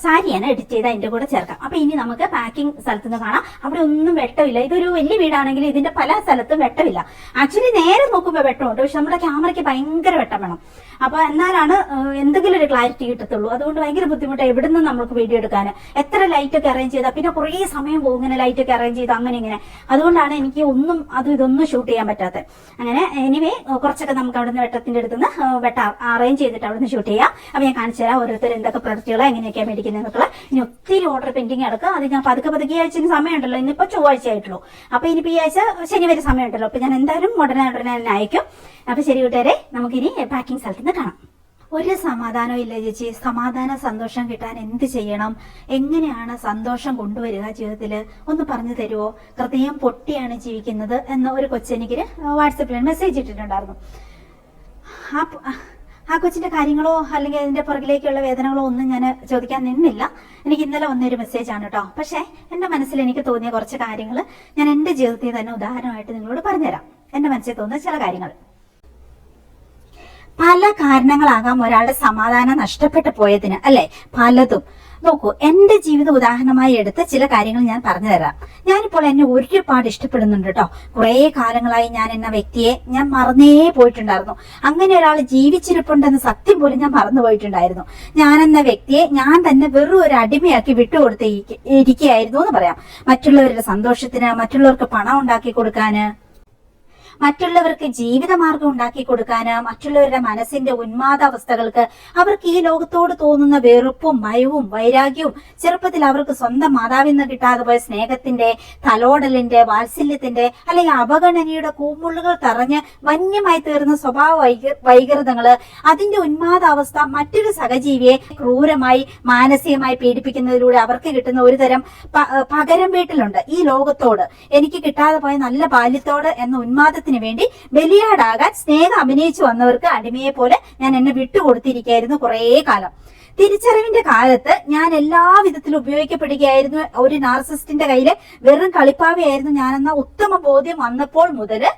സാരിയാണ് എഡിറ്റ് ചെയ്ത് അതിന്റെ കൂടെ ചേർക്കാം. അപ്പൊ ഇനി നമുക്ക് പാക്കിംഗ് സ്ഥലത്ത് നിന്ന് കാണാം. അവിടെ ഒന്നും വെട്ടമില്ല. ഇതൊരു വലിയ വീടാണെങ്കിൽ ഇതിന്റെ പല സ്ഥലത്തും വെട്ടമില്ല. ആക്ച്വലി നേരെ നോക്കുമ്പോൾ വെട്ടമുണ്ട്, പക്ഷെ നമ്മുടെ ക്യാമറയ്ക്ക് ഭയങ്കര വെട്ടം വേണം. അപ്പൊ എന്നാലാണ് എന്തെങ്കിലും ഒരു ക്ലാരിറ്റി കിട്ടത്തുള്ളൂ. അതുകൊണ്ട് ഭയങ്കര ബുദ്ധിമുട്ടാണ് എവിടുന്ന് നമുക്ക് വീഡിയോ എടുക്കാൻ. എത്ര ലൈറ്റ് ഒക്കെ അറേഞ്ച് ചെയ്താൽ പിന്നെ കുറേ സമയം പോകും ഇങ്ങനെ ലൈറ്റ് ഒക്കെ അറേഞ്ച് ചെയ്ത് അങ്ങനെ ഇങ്ങനെ. അതുകൊണ്ടാണ് എനിക്ക് ഒന്നും ഇതൊന്നും ഷൂട്ട് ചെയ്യാൻ പറ്റാത്തത്. അങ്ങനെ എനിവേ കുറച്ചൊക്കെ നമുക്ക് അവിടുന്ന് വെട്ടത്തിന്റെ അടുത്തുനിന്ന് വെട്ട അറേഞ്ച് ചെയ്തിട്ട് അവിടുന്ന് ഷൂട്ട് ചെയ്യാം. അപ്പൊ ഞാൻ കാണിച്ചു തരാം ഓരോരുത്തർ എന്തൊക്കെ പ്രൊഡക്റ്റുകൾ എങ്ങനെയൊക്കെയാണ് മേടിക്കുന്നതൊക്കെ. ഇനി ഒത്തിരി ഓർഡർ പെൻഡിങ് കിടക്കുക. അത് ഞാൻ പതുക്കെ ഈ ആഴ്ച സമയമുണ്ടല്ലോ, ഇന്നിപ്പോ ചൊവ്വാഴ്ച ആയിട്ടുള്ളൂ. അപ്പൊ ഇനിയിപ്പോ ഈ ആഴ്ച ശനി വരെ സമയമുണ്ടല്ലോ. അപ്പൊ ഞാൻ എന്തായാലും ഉടനെ തന്നെ അയക്കും. അപ്പൊ ശരി കൂട്ടുകാരെ, നമുക്കിനി പാക്കിംഗ് സ്ഥലത്ത് നിന്ന് കാണാം. ഒരു സമാധാനം ഇല്ല ചേച്ചി. സമാധാനം സന്തോഷം കിട്ടാൻ എന്ത് ചെയ്യണം, എങ്ങനെയാണ് സന്തോഷം കൊണ്ടുവരിക ജീവിതത്തില്, ഒന്ന് പറഞ്ഞു തരുമോ? ഹൃദയം പൊട്ടിയാണ് ജീവിക്കുന്നത് എന്ന ഒരു കൊച്ചെനിക്ക് വാട്സപ്പിൽ മെസ്സേജ് ഇട്ടിട്ടുണ്ടായിരുന്നു. ആ കൊച്ചിന്റെ കാര്യങ്ങളോ അല്ലെങ്കിൽ അതിന്റെ പുറകിലേക്കുള്ള വേദനകളോ ഒന്നും ഞാൻ ചോദിക്കാൻ നിന്നില്ല. എനിക്ക് ഇന്നലെ വന്നൊരു മെസ്സേജാണ് കേട്ടോ. പക്ഷെ എന്റെ മനസ്സിൽ എനിക്ക് തോന്നിയ കുറച്ച് കാര്യങ്ങൾ ഞാൻ എന്റെ ജീവിതത്തിൽ തന്നെ ഉദാഹരണമായിട്ട് നിങ്ങളോട് പറഞ്ഞുതരാം. എന്റെ മനസ്സിൽ തോന്നുന്ന ചില കാര്യങ്ങൾ. പല കാരണങ്ങളാകാം ഒരാളുടെ സമാധാനം നഷ്ടപ്പെട്ടു പോയതിന്, അല്ലെ? പലതും. നോക്കൂ, എന്റെ ജീവിതം ഉദാഹരണമായി എടുത്ത് ചില കാര്യങ്ങൾ ഞാൻ പറഞ്ഞു തരാം. ഞാനിപ്പോൾ എന്നെ ഒരുപാട് ഇഷ്ടപ്പെടുന്നുണ്ട് കേട്ടോ. കുറെ കാലങ്ങളായി ഞാൻ എന്ന വ്യക്തിയെ ഞാൻ മറന്നേ പോയിട്ടുണ്ടായിരുന്നു. അങ്ങനെ ഒരാൾ ജീവിച്ചിരിപ്പുണ്ടെന്ന് സത്യം പോലും ഞാൻ മറന്നു പോയിട്ടുണ്ടായിരുന്നു. ഞാനെന്ന വ്യക്തിയെ ഞാൻ തന്നെ വെറും ഒരു അടിമയാക്കി വിട്ടുകൊടുത്ത് ഇരിക്കുകയായിരുന്നു എന്ന് പറയാം. മറ്റുള്ളവരുടെ സന്തോഷത്തിന്, മറ്റുള്ളവർക്ക് പണം ഉണ്ടാക്കി കൊടുക്കാന്, മറ്റുള്ളവർക്ക് ജീവിതമാർഗം ഉണ്ടാക്കി കൊടുക്കാന്, മറ്റുള്ളവരുടെ മനസ്സിന്റെ ഉന്മാദാവസ്ഥകൾക്ക്, അവർക്ക് ഈ ലോകത്തോട് തോന്നുന്ന വെറുപ്പും ഭയവും വൈരാഗ്യവും, ചെറുപ്പത്തിൽ അവർക്ക് സ്വന്തം മാതാവിൽ നിന്ന് കിട്ടാതെ പോയ സ്നേഹത്തിന്റെ, തലോടലിന്റെ, വാത്സല്യത്തിന്റെ അല്ലെങ്കിൽ അവഗണനയുടെ കൂമ്പുള്ളുകൾ തറഞ്ഞ് വന്യമായി തീർന്ന സ്വഭാവ വൈകൃതങ്ങള്, അതിന്റെ ഉന്മാദാവസ്ഥ മറ്റൊരു സഹജീവിയെ ക്രൂരമായി മാനസികമായി പീഡിപ്പിക്കുന്നതിലൂടെ അവർക്ക് കിട്ടുന്ന ഒരു തരം പകരം വീട്ടിലുണ്ട്. ഈ ലോകത്തോട് എനിക്ക് കിട്ടാതെ പോയ നല്ല ബാല്യത്തോട് എന്ന ഉന്മാദ വേണ്ടി ബലിയാടാകാൻ സ്നേഹം അഭിനയിച്ചു വന്നവർക്ക് അടിമയെ പോലെ ഞാൻ എന്നെ വിട്ടുകൊടുത്തിരിക്കുകയായിരുന്നു കുറേ കാലം. തിരിച്ചറിവിന്റെ കാലത്ത് ഞാൻ എല്ലാ വിധത്തിലും ഉപയോഗിക്കപ്പെടുകയായിരുന്നു. ഒരു നാർസിസ്റ്റിന്റെ കയ്യില് വെറും കളിപ്പാവയായിരുന്നു ഞാനെന്ന ഉത്തമ ബോധ്യം വന്നപ്പോൾ മുതല്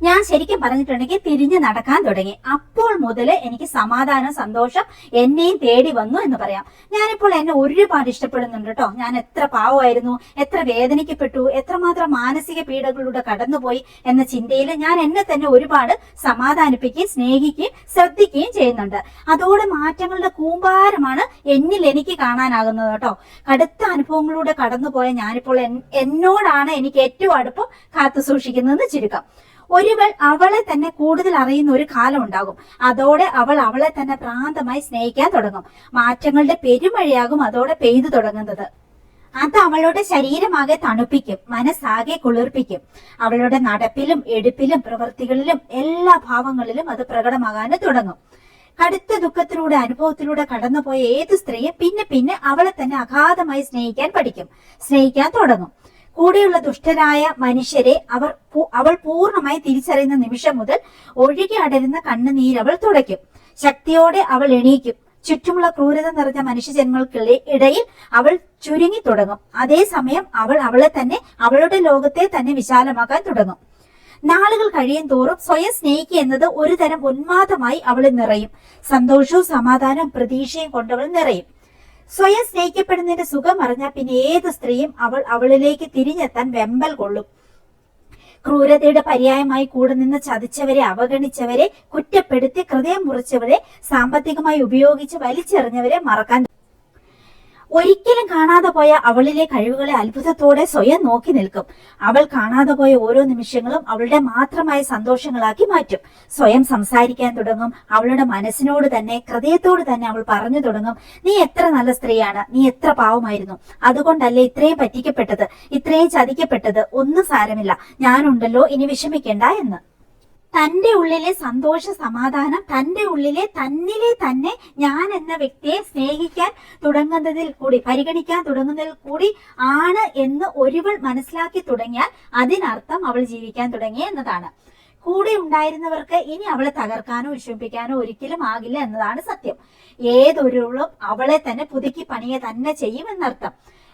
ഞാൻ ശരിക്കും പറഞ്ഞിട്ടുണ്ടെങ്കിൽ തിരിഞ്ഞു നടക്കാൻ തുടങ്ങി. അപ്പോൾ മുതൽ എനിക്ക് സമാധാനം, സന്തോഷം എന്നെയും തേടി വന്നു എന്ന് പറയാം. ഞാനിപ്പോൾ എന്നെ ഒരുപാട് ഇഷ്ടപ്പെടുന്നുണ്ട് കേട്ടോ. ഞാൻ എത്ര പാവമായിരുന്നു, എത്ര വേദനിക്കപ്പെട്ടു, എത്രമാത്രം മാനസിക പീഡകളിലൂടെ കടന്നുപോയി എന്ന ചിന്തയിൽ ഞാൻ എന്നെ തന്നെ ഒരുപാട് സമാധാനിപ്പിക്കുകയും സ്നേഹിക്കുകയും ശ്രദ്ധിക്കുകയും ചെയ്യുന്നുണ്ട്. അതോടെ മാറ്റങ്ങളുടെ കൂമ്പാരമാണ് എന്നിൽ എനിക്ക് കാണാനാകുന്നത് കേട്ടോ. കടുത്ത അനുഭവങ്ങളിലൂടെ കടന്നുപോയ ഞാനിപ്പോൾ എന്നോടാണ് എനിക്ക് ഏറ്റവും അടുപ്പം കാത്തു സൂക്ഷിക്കുന്നതെന്ന് ചുരുക്കം. ഒരുവൾ അവളെ തന്നെ കൂടുതൽ അറിയുന്ന ഒരു കാലം ഉണ്ടാകും. അതോടെ അവൾ അവളെ തന്നെ ഭ്രാന്തമായി സ്നേഹിക്കാൻ തുടങ്ങും. മാറ്റങ്ങളുടെ പെരുമഴയാകും അതോടെ പെയ്തു തുടങ്ങുന്നത്. അത് അവളുടെ ശരീരമാകെ തണുപ്പിക്കും, മനസ്സാകെ കുളിർപ്പിക്കും. അവളുടെ നടപ്പിലും എടുപ്പിലും പ്രവൃത്തികളിലും എല്ലാ ഭാവങ്ങളിലും അത് പ്രകടമാകാൻ തുടങ്ങും. കടുത്ത ദുഃഖത്തിലൂടെ അനുഭവത്തിലൂടെ കടന്നുപോയ ഏത് സ്ത്രീയും പിന്നെ പിന്നെ അവളെ തന്നെ അഗാധമായി സ്നേഹിക്കാൻ തുടങ്ങും. കൂടെയുള്ള ദുഷ്ടരായ മനുഷ്യരെ അവൾ പൂർണ്ണമായി തിരിച്ചറിയുന്ന നിമിഷം മുതൽ ഒഴുകി അടരുന്ന കണ്ണുനീരവൾ തുടയ്ക്കും. ശക്തിയോടെ അവൾ എണീക്കും. ചുറ്റുമുള്ള ക്രൂരത നിറഞ്ഞ മനുഷ്യജന്മങ്ങൾക്കിടയിൽ അവൾ ചുരുങ്ങി തുടങ്ങും. അതേസമയം അവൾ അവളുടെ ലോകത്തെ തന്നെ വിശാലമാക്കാൻ തുടങ്ങും. നാളുകൾ കഴിയും തോറും സ്വയം സ്നേഹിക്കുക എന്നത് ഒരു തരം ഉന്മാദമായി അവളിൽ നിറയും. സന്തോഷവും സമാധാനവും പ്രതീക്ഷയും കൊണ്ടവൾ നിറയും. സ്വയം സ്നേഹിക്കപ്പെടുന്നതിന്റെ സുഖം അറിഞ്ഞാൽ പിന്നെ ഏത് സ്ത്രീയും അവളിലേക്ക് തിരിഞ്ഞെത്താൻ വെമ്പൽ കൊള്ളും. ക്രൂരതയുടെ പര്യായമായി കൂടെ നിന്ന് ചതിച്ചവരെ, അവഗണിച്ചവരെ, കുറ്റപ്പെടുത്തി ഹൃദയം മുറിച്ചവരെ, സാമ്പത്തികമായി ഉപയോഗിച്ച് വലിച്ചെറിഞ്ഞവരെ മറക്കാൻ ഒരിക്കലും കാണാതെ പോയ അവളിലെ കഴിവുകളെ അത്ഭുതത്തോടെ സ്വയം നോക്കി നിൽക്കും. അവൾ കാണാതെ പോയ ഓരോ നിമിഷങ്ങളും അവളുടെ മാത്രമായ സന്തോഷങ്ങളാക്കി മാറ്റും. സ്വയം സംസാരിക്കാൻ തുടങ്ങും. അവളുടെ മനസ്സിനോട് തന്നെ, ഹൃദയത്തോട് തന്നെ അവൾ പറഞ്ഞു തുടങ്ങും, നീ എത്ര നല്ല സ്ത്രീയാണ്, നീ എത്ര പാവമായിരുന്നു, അതുകൊണ്ടല്ലേ ഇത്രയും പറ്റിക്കപ്പെട്ടത്, ഇത്രയും ചതിക്കപ്പെട്ടത്, ഒന്നും സാരമില്ല, ഞാനുണ്ടല്ലോ, ഇനി വിഷമിക്കേണ്ട എന്ന്. തന്റെ ഉള്ളിലെ സന്തോഷ സമാധാനം, തന്റെ ഉള്ളിലെ തന്നിലെ തന്നെ ഞാൻ എന്ന വ്യക്തിയെ സ്നേഹിക്കാൻ തുടങ്ങുന്നതിൽ കൂടി, പരിഗണിക്കാൻ തുടങ്ങുന്നതിൽ കൂടി ആണ് എന്ന് ഒരുവൾ മനസ്സിലാക്കി തുടങ്ങിയാൽ അതിനർത്ഥം അവൾ ജീവിക്കാൻ തുടങ്ങി എന്നതാണ്. കൂടെ ഉണ്ടായിരുന്നവർക്ക് ഇനി അവളെ തകർക്കാനോ വിഷമിപ്പിക്കാനോ ഒരിക്കലും ആകില്ല എന്നതാണ് സത്യം. ഏതൊരുവളും അവളെ തന്നെ പുതുക്കി പണിയെ തന്നെ ചെയ്യും എന്നർത്ഥം.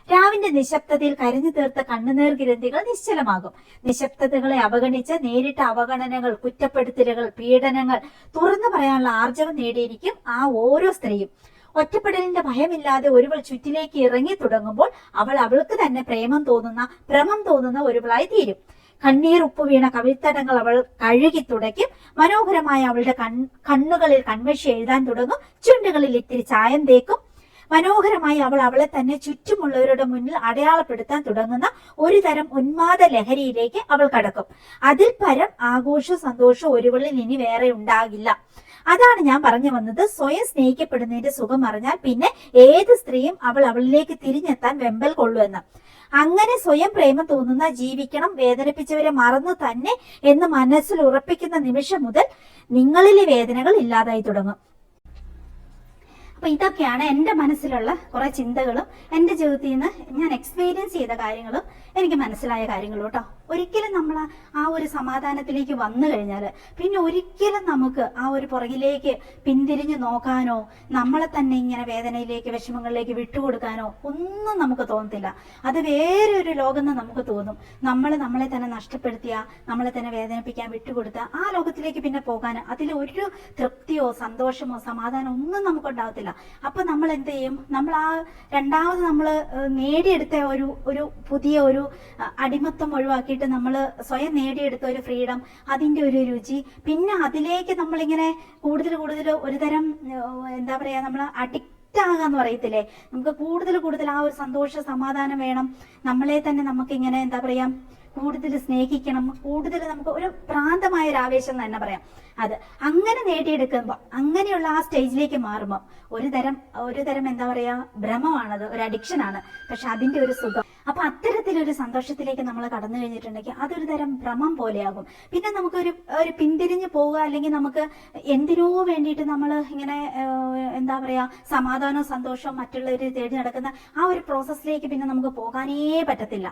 രാവിന്റെ നിശബ്ദതയിൽ കരഞ്ഞു തീർത്ത കണ്ണുനീർ ഗ്രന്ഥികൾ നിശ്ചലമാകും. നിശബ്ദതകളെ അവഗണിച്ച് നേരിട്ട അവഗണനകൾ, കുറ്റപ്പെടുത്തലുകൾ, പീഡനങ്ങൾ തുറന്നു പറയാനുള്ള ആർജവം നേടിയിരിക്കും ആ ഓരോ സ്ത്രീയും. ഒറ്റപ്പെടലിന്റെ ഭയമില്ലാതെ ഒരുവൾ ചുറ്റിലേക്ക് ഇറങ്ങി തുടങ്ങുമ്പോൾ അവൾക്ക് തന്നെ ഭ്രമം തോന്നുന്ന ഒരുവളായി തീരും. കണ്ണീർ ഉപ്പ് വീണ കവിൾത്തടങ്ങൾ അവൾ കഴുകി തുടയ്ക്കും. മനോഹരമായ അവളുടെ കണ്ണുകളിൽ കൺമഷി എഴുതാൻ തുടങ്ങും. ചുണ്ടുകളിൽ ഇത്തിരി ചായം തേക്കും. മനോഹരമായി അവളെ തന്നെ ചുറ്റുമുള്ളവരുടെ മുന്നിൽ അടയാളപ്പെടുത്താൻ തുടങ്ങുന്ന ഒരു തരം ഉന്മാദ ലഹരിയിലേക്ക് അവൾ കടക്കും. അതിൽ പരം ആഘോഷവും സന്തോഷവും ഒരുവളിൽ ഇനി വേറെ ഉണ്ടാകില്ല. അതാണ് ഞാൻ പറഞ്ഞു വന്നത്. സ്വയം സ്നേഹിക്കപ്പെടുന്നതിന്റെ സുഖം അറിഞ്ഞാൽ പിന്നെ ഏത് സ്ത്രീയും അവളിലേക്ക് തിരിഞ്ഞെത്താൻ വെമ്പൽ കൊള്ളുമെന്ന്. അങ്ങനെ സ്വയം പ്രേമം തോന്നുന്ന, ജീവിക്കണം, വേദനിപ്പിച്ചവരെ മറന്നു തന്നെ എന്ന് മനസ്സിൽ ഉറപ്പിക്കുന്ന നിമിഷം മുതൽ നിങ്ങളിലെ വേദനകൾ ഇല്ലാതായി തുടങ്ങും. അപ്പൊ ഇതൊക്കെയാണ് എൻ്റെ മനസ്സിലുള്ള കുറെ ചിന്തകളും എൻ്റെ ജീവിതത്തിൽ നിന്ന് ഞാൻ എക്സ്പീരിയൻസ് ചെയ്ത കാര്യങ്ങളും എനിക്ക് മനസ്സിലായ കാര്യങ്ങളും കേട്ടോ. ഒരിക്കലും നമ്മൾ ആ ഒരു സമാധാനത്തിലേക്ക് വന്നു കഴിഞ്ഞാൽ പിന്നെ ഒരിക്കലും നമുക്ക് ആ ഒരു പുറകിലേക്ക് പിന്തിരിഞ്ഞു നോക്കാനോ നമ്മളെ തന്നെ ഇങ്ങനെ വേദനയിലേക്ക്, വിഷമങ്ങളിലേക്ക് വിട്ടുകൊടുക്കാനോ ഒന്നും നമുക്ക് തോന്നത്തില്ല. അത് വേറെ ഒരു ലോകം നമുക്ക് തോന്നും. നമ്മളെ തന്നെ നഷ്ടപ്പെടുത്തിയ, നമ്മളെ തന്നെ വേദനിപ്പിക്കാൻ വിട്ടുകൊടുത്ത ആ ലോകത്തിലേക്ക് പിന്നെ പോകാൻ അതിലൊരു തൃപ്തിയോ സന്തോഷമോ സമാധാനമോ ഒന്നും നമുക്ക് ഉണ്ടാകത്തില്ല. അപ്പൊ നമ്മൾ എന്ത് ചെയ്യും? നമ്മൾ ആ രണ്ടാമത് നമ്മൾ നേടിയെടുത്ത ഒരു പുതിയ ഒരു അടിമത്തം ഒഴിവാക്കിയിട്ട് നമ്മൾ സ്വയം നേടിയെടുത്ത ഒരു ഫ്രീഡം, അതിന്റെ ഒരു രുചി, പിന്നെ അതിലേക്ക് നമ്മളിങ്ങനെ കൂടുതൽ ഒരു തരം എന്താ പറയാ, നമ്മൾ അഡിക്റ്റ് ആകാന്ന് പറയത്തില്ലേ, നമുക്ക് കൂടുതൽ ആ ഒരു സന്തോഷ സമാധാനം വേണം. നമ്മളെ തന്നെ നമുക്കിങ്ങനെ എന്താ പറയാ കൂടുതൽ സ്നേഹിക്കണം, കൂടുതൽ നമുക്ക് ഒരു ഭ്രാന്തമായ ഒരു ആവേശം തന്നെ പറയാം. അത് അങ്ങനെ നേടിയെടുക്കുമ്പോൾ, അങ്ങനെയുള്ള ആ സ്റ്റേജിലേക്ക് മാറുമ്പോൾ ഒരു തരം എന്താ പറയാ ഭ്രമമാണത്, ഒരു അഡിക്ഷൻ ആണ്. പക്ഷെ അതിന്റെ ഒരു സുഖം, അപ്പൊ അത്തരത്തിലൊരു സന്തോഷത്തിലേക്ക് നമ്മൾ കടന്നു കഴിഞ്ഞിട്ടുണ്ടെങ്കിൽ അതൊരു തരം ഭ്രമം പോലെയാകും. പിന്നെ നമുക്കൊരു പിന്തിരിഞ്ഞു പോവുക, അല്ലെങ്കിൽ നമുക്ക് എന്തിനോ വേണ്ടിയിട്ട് നമ്മൾ ഇങ്ങനെ എന്താ പറയാ സമാധാനവും സന്തോഷവും മറ്റുള്ളവർ തേടി നടക്കുന്ന ആ ഒരു പ്രോസസ്സിലേക്ക് പിന്നെ നമുക്ക് പോകാനേ പറ്റത്തില്ല.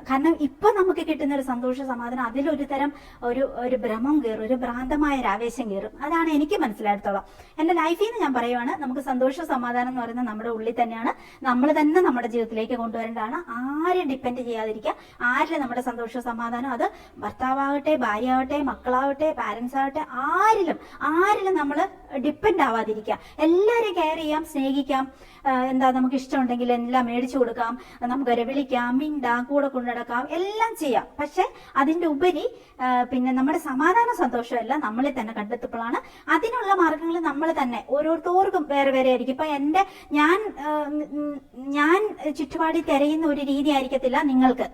കാരണം ഇപ്പൊ നമുക്ക് കിട്ടുന്ന ഒരു സന്തോഷ സമാധാനം അതിലൊരു തരം ഒരു ഭ്രമം കയറും, ഒരു ഭ്രാന്തമായ ഒരു ആവേശം കയറും. അതാണ് എനിക്ക് മനസ്സിലായിടത്തോളം. എന്റെ ലൈഫിൽ നിന്ന് ഞാൻ പറയുവാണ്, നമുക്ക് സന്തോഷ സമാധാനം എന്ന് പറയുന്നത് നമ്മുടെ ഉള്ളിൽ തന്നെയാണ്. നമ്മൾ തന്നെ നമ്മുടെ ജീവിതത്തിലേക്ക് കൊണ്ടുവരേണ്ടതാണ്. ആരും ഡിപ്പെൻഡ് ചെയ്യാതിരിക്കുക. ആരിലും നമ്മുടെ സന്തോഷ സമാധാനം, അത് ഭർത്താവാകട്ടെ, ഭാര്യ ആവട്ടെ, മക്കളാവട്ടെ, പാരന്റ്സ് ആവട്ടെ, ആരിലും നമ്മൾ ഡിപ്പെൻഡ് ആവാതിരിക്കുക. എല്ലാവരെയും കെയർ ചെയ്യാം, സ്നേഹിക്കാം, എന്താ നമുക്ക് ഇഷ്ടമുണ്ടെങ്കിൽ എല്ലാം മേടിച്ചു കൊടുക്കാം, നമുക്കൊരു വിളിക്കാം, മിണ്ടാം, കൂടെ കൊണ്ടുനടക്കാം, എല്ലാം ചെയ്യാം. പക്ഷെ അതിന്റെ ഉപരി പിന്നെ നമ്മുടെ സമാധാന സന്തോഷമല്ല നമ്മളിൽ തന്നെ കണ്ടെത്തുമ്പോഴാണ്. അതിനുള്ള മാർഗങ്ങൾ നമ്മൾ തന്നെ ഓരോരുത്തർക്കും വേറെ വേറെ ആയിരിക്കും. ഇപ്പൊ ഞാൻ ചുറ്റുപാടിൽ തിരയുന്ന ഒരു രീതി ആയിരിക്കത്തില്ല നിങ്ങൾക്ക്.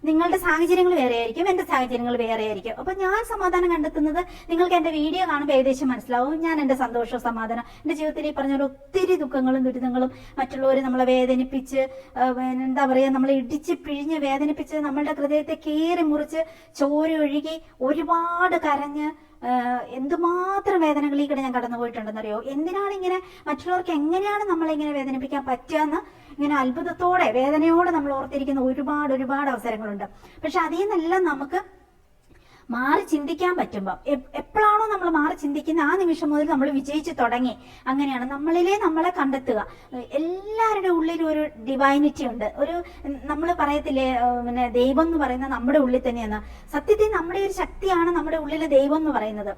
നിങ്ങളുടെ സാഹചര്യങ്ങൾ വേറെ ആയിരിക്കും, എന്റെ സാഹചര്യങ്ങൾ വേറെ ആയിരിക്കും. അപ്പൊ ഞാൻ സമാധാനം കണ്ടെത്തുന്നത് നിങ്ങൾക്ക് എന്റെ വീഡിയോ കാണുമ്പോൾ ഏകദേശം മനസ്സിലാവും. ഞാൻ എന്റെ സന്തോഷവും സമാധാനം എന്റെ ജീവിതത്തിൽ ഈ പറഞ്ഞ ഒത്തിരി ദുഃഖങ്ങളും ദുരിതങ്ങളും മറ്റുള്ളവർ നമ്മളെ വേദനിപ്പിച്ച് എന്താ പറയാ, നമ്മളെ ഇടിച്ച് പിഴിഞ്ഞ് വേദനിപ്പിച്ച് നമ്മളുടെ ഹൃദയത്തെ കീറി മുറിച്ച് ചോര ഒഴുകി ഒരുപാട് കരഞ്ഞ് എന്തുമാത്രം വേദനകളിൽ ഞാൻ കടന്നു പോയിട്ടുണ്ടെന്നറിയോ. എന്തിനാണ് ഇങ്ങനെ മറ്റുള്ളവർക്ക് എങ്ങനെയാണ് നമ്മളിങ്ങനെ വേദനിപ്പിക്കാൻ പറ്റുകയെന്ന് ഇങ്ങനെ അത്ഭുതത്തോടെ വേദനയോടെ നമ്മൾ ഓർത്തിരിക്കുന്ന ഒരുപാട് അവസരങ്ങളുണ്ട്. പക്ഷെ അതിൽ നിന്നെല്ലാം നമുക്ക് മാറി ചിന്തിക്കാൻ പറ്റുമ്പോൾ എപ്പോഴാണോ നമ്മൾ മാറി ചിന്തിക്കുന്ന ആ നിമിഷം മുതൽ നമ്മൾ വിജയിച്ചു തുടങ്ങി. അങ്ങനെയാണ് നമ്മളിലെ നമ്മളെ കണ്ടെത്തുക. എല്ലാവരുടെ ഉള്ളിലും ഒരു ഡിവൈനിറ്റി ഉണ്ട്. ഒരു നമ്മൾ പറയത്തില്ലേ പിന്നെ ദൈവം എന്ന് പറയുന്നത് നമ്മുടെ ഉള്ളിൽ തന്നെയാണ്. സത്യത്തിൽ നമ്മുടെ ഒരു ശക്തിയാണ് നമ്മുടെ ഉള്ളിലെ ദൈവം എന്ന് പറയുന്നത്.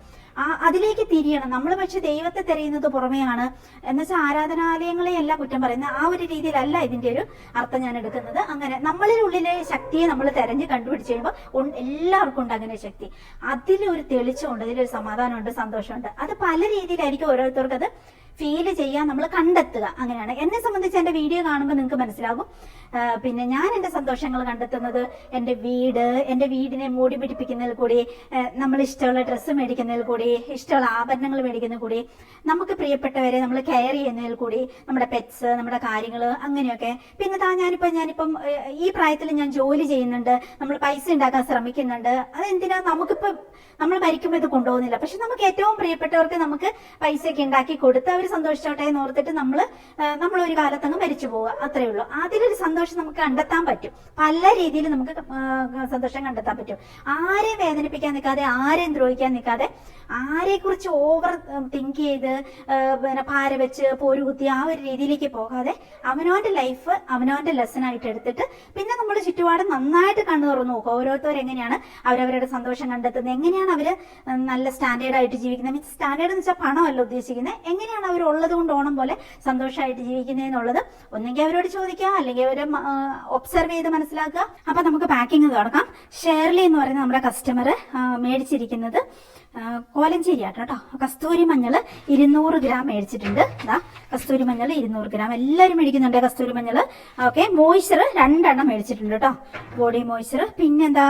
അതിലേക്ക് തിരിയണം നമ്മൾ. പക്ഷെ ദൈവത്തെ തിരയുന്നത് പുറമെയാണ് എന്നുവെച്ചാൽ ആരാധനാലയങ്ങളെ അല്ല കുറ്റം പറയുന്നത്. ആ ഒരു രീതിയിലല്ല ഇതിന്റെ ഒരു അർത്ഥം ഞാൻ എടുക്കുന്നത്. അങ്ങനെ നമ്മളിൽ ഉള്ളിലെ ശക്തിയെ നമ്മൾ തെരഞ്ഞ് കണ്ടുപിടിച്ച് കഴിയുമ്പോൾ എല്ലാവർക്കും ഉണ്ട് അങ്ങനെ ശക്തി. അതിലൊരു തെളിച്ചമുണ്ട്, അതിലൊരു സമാധാനമുണ്ട്, സന്തോഷമുണ്ട്. അത് പല രീതിയിലായിരിക്കും ഓരോരുത്തർക്ക് അത് ഫീല് ചെയ്യാൻ നമ്മൾ കണ്ടെത്തുക. അങ്ങനെയാണ് എന്നെ സംബന്ധിച്ച് എന്റെ വീഡിയോ കാണുമ്പോൾ നിങ്ങൾക്ക് മനസ്സിലാകും. പിന്നെ ഞാൻ എന്റെ സന്തോഷങ്ങൾ കണ്ടെത്തുന്നത് എന്റെ വീടിനെ മൂടി പിടിപ്പിക്കുന്നതിൽ കൂടി, നമ്മൾ ഇഷ്ടമുള്ള ഡ്രസ്സ് മേടിക്കുന്നതിൽ കൂടി, ഇഷ്ടമുള്ള ആഭരണങ്ങൾ മേടിക്കുന്നതിൽ കൂടി, നമുക്ക് പ്രിയപ്പെട്ടവരെ നമ്മൾ കെയർ ചെയ്യുന്നതിൽ കൂടി, നമ്മുടെ പെറ്റ്സ്, നമ്മുടെ കാര്യങ്ങൾ, അങ്ങനെയൊക്കെ. പിന്നെ ഞാനിപ്പം ഈ പ്രായത്തിൽ ഞാൻ ജോലി ചെയ്യുന്നുണ്ട്, നമ്മൾ പൈസ ഉണ്ടാക്കാൻ ശ്രമിക്കുന്നുണ്ട്. അതെന്തിനാ, നമുക്കിപ്പം നമ്മൾ മരിക്കുമ്പോൾ ഇത് കൊണ്ടുപോകുന്നില്ല. പക്ഷെ നമുക്ക് ഏറ്റവും പ്രിയപ്പെട്ടവർക്ക് നമുക്ക് പൈസയൊക്കെ ഉണ്ടാക്കി കൊടുത്ത് അവർ സന്തോഷിച്ചോട്ടെ എന്ന് ഓർത്തിട്ട് നമ്മൾ ഒരു കാലത്തങ്ങ് മരിച്ചു പോവുക, അത്രേ ഉള്ളൂ. അതിലൊരു സന്തോഷം നമുക്ക് കണ്ടെത്താൻ പറ്റും. പല രീതിയിൽ നമുക്ക് സന്തോഷം കണ്ടെത്താൻ പറ്റും. ആരെയും വേദനിപ്പിക്കാൻ നിൽക്കാതെ, ആരെയും ദ്രോഹിക്കാൻ നിൽക്കാതെ, ആരെക്കുറിച്ച് ഓവർ തിങ്ക് ചെയ്ത് പിന്നെ ഭാര വെച്ച് പോരുകുത്തി ആ ഒരു രീതിയിലേക്ക് പോകാതെ അവനവന്റെ ലൈഫ് അവനവന്റെ ലെസൺ ആയിട്ട് എടുത്തിട്ട് പിന്നെ നമ്മൾ ചുറ്റുപാട് നന്നായിട്ട് കണ്ണു തുറന്നു നോക്കുക. ഓരോരുത്തരെങ്ങനെയാണ് അവരവരുടെ സന്തോഷം കണ്ടെത്തുന്നത്, എങ്ങനെയാണ് അവര് നല്ല സ്റ്റാൻഡേർഡ് ആയിട്ട് ജീവിക്കുന്നത്. മീൻസ് സ്റ്റാൻഡേർഡ് എന്ന് വെച്ചാൽ പണമല്ല ഉദ്ദേശിക്കുന്നത്, എങ്ങനെയാണ് അവർ ഉള്ളത് കൊണ്ട് ഓണം പോലെ സന്തോഷമായിട്ട് ജീവിക്കുന്നതെന്നുള്ളത് ഒന്നെങ്കിൽ അവരോട് ചോദിക്കുക, അല്ലെങ്കിൽ അവരെ ഒബ്സർവ് ചെയ്ത് മനസ്സിലാക്കുക. അപ്പൊ നമുക്ക് പാക്കിങ് തുടങ്ങാം. ഷേർലി എന്ന് പറയുന്ന നമ്മുടെ കസ്റ്റമർ മേടിച്ചിരിക്കുന്നത് കോലഞ്ചേരി ആട്ടോ കേട്ടോ. കസ്തൂരി മഞ്ഞൾ 200 ഗ്രാം മേടിച്ചിട്ടുണ്ട്. കസ്തൂരി മഞ്ഞൾ 200 ഗ്രാം എല്ലാവരും മേടിക്കുന്നുണ്ട് കസ്തൂരി മഞ്ഞൾ. ഓക്കെ, മോയ്സ്ചർ 2 എണ്ണം മേടിച്ചിട്ടുണ്ട് കേട്ടോ, ബോഡി മോയ്സ്ചർ. പിന്നെന്താ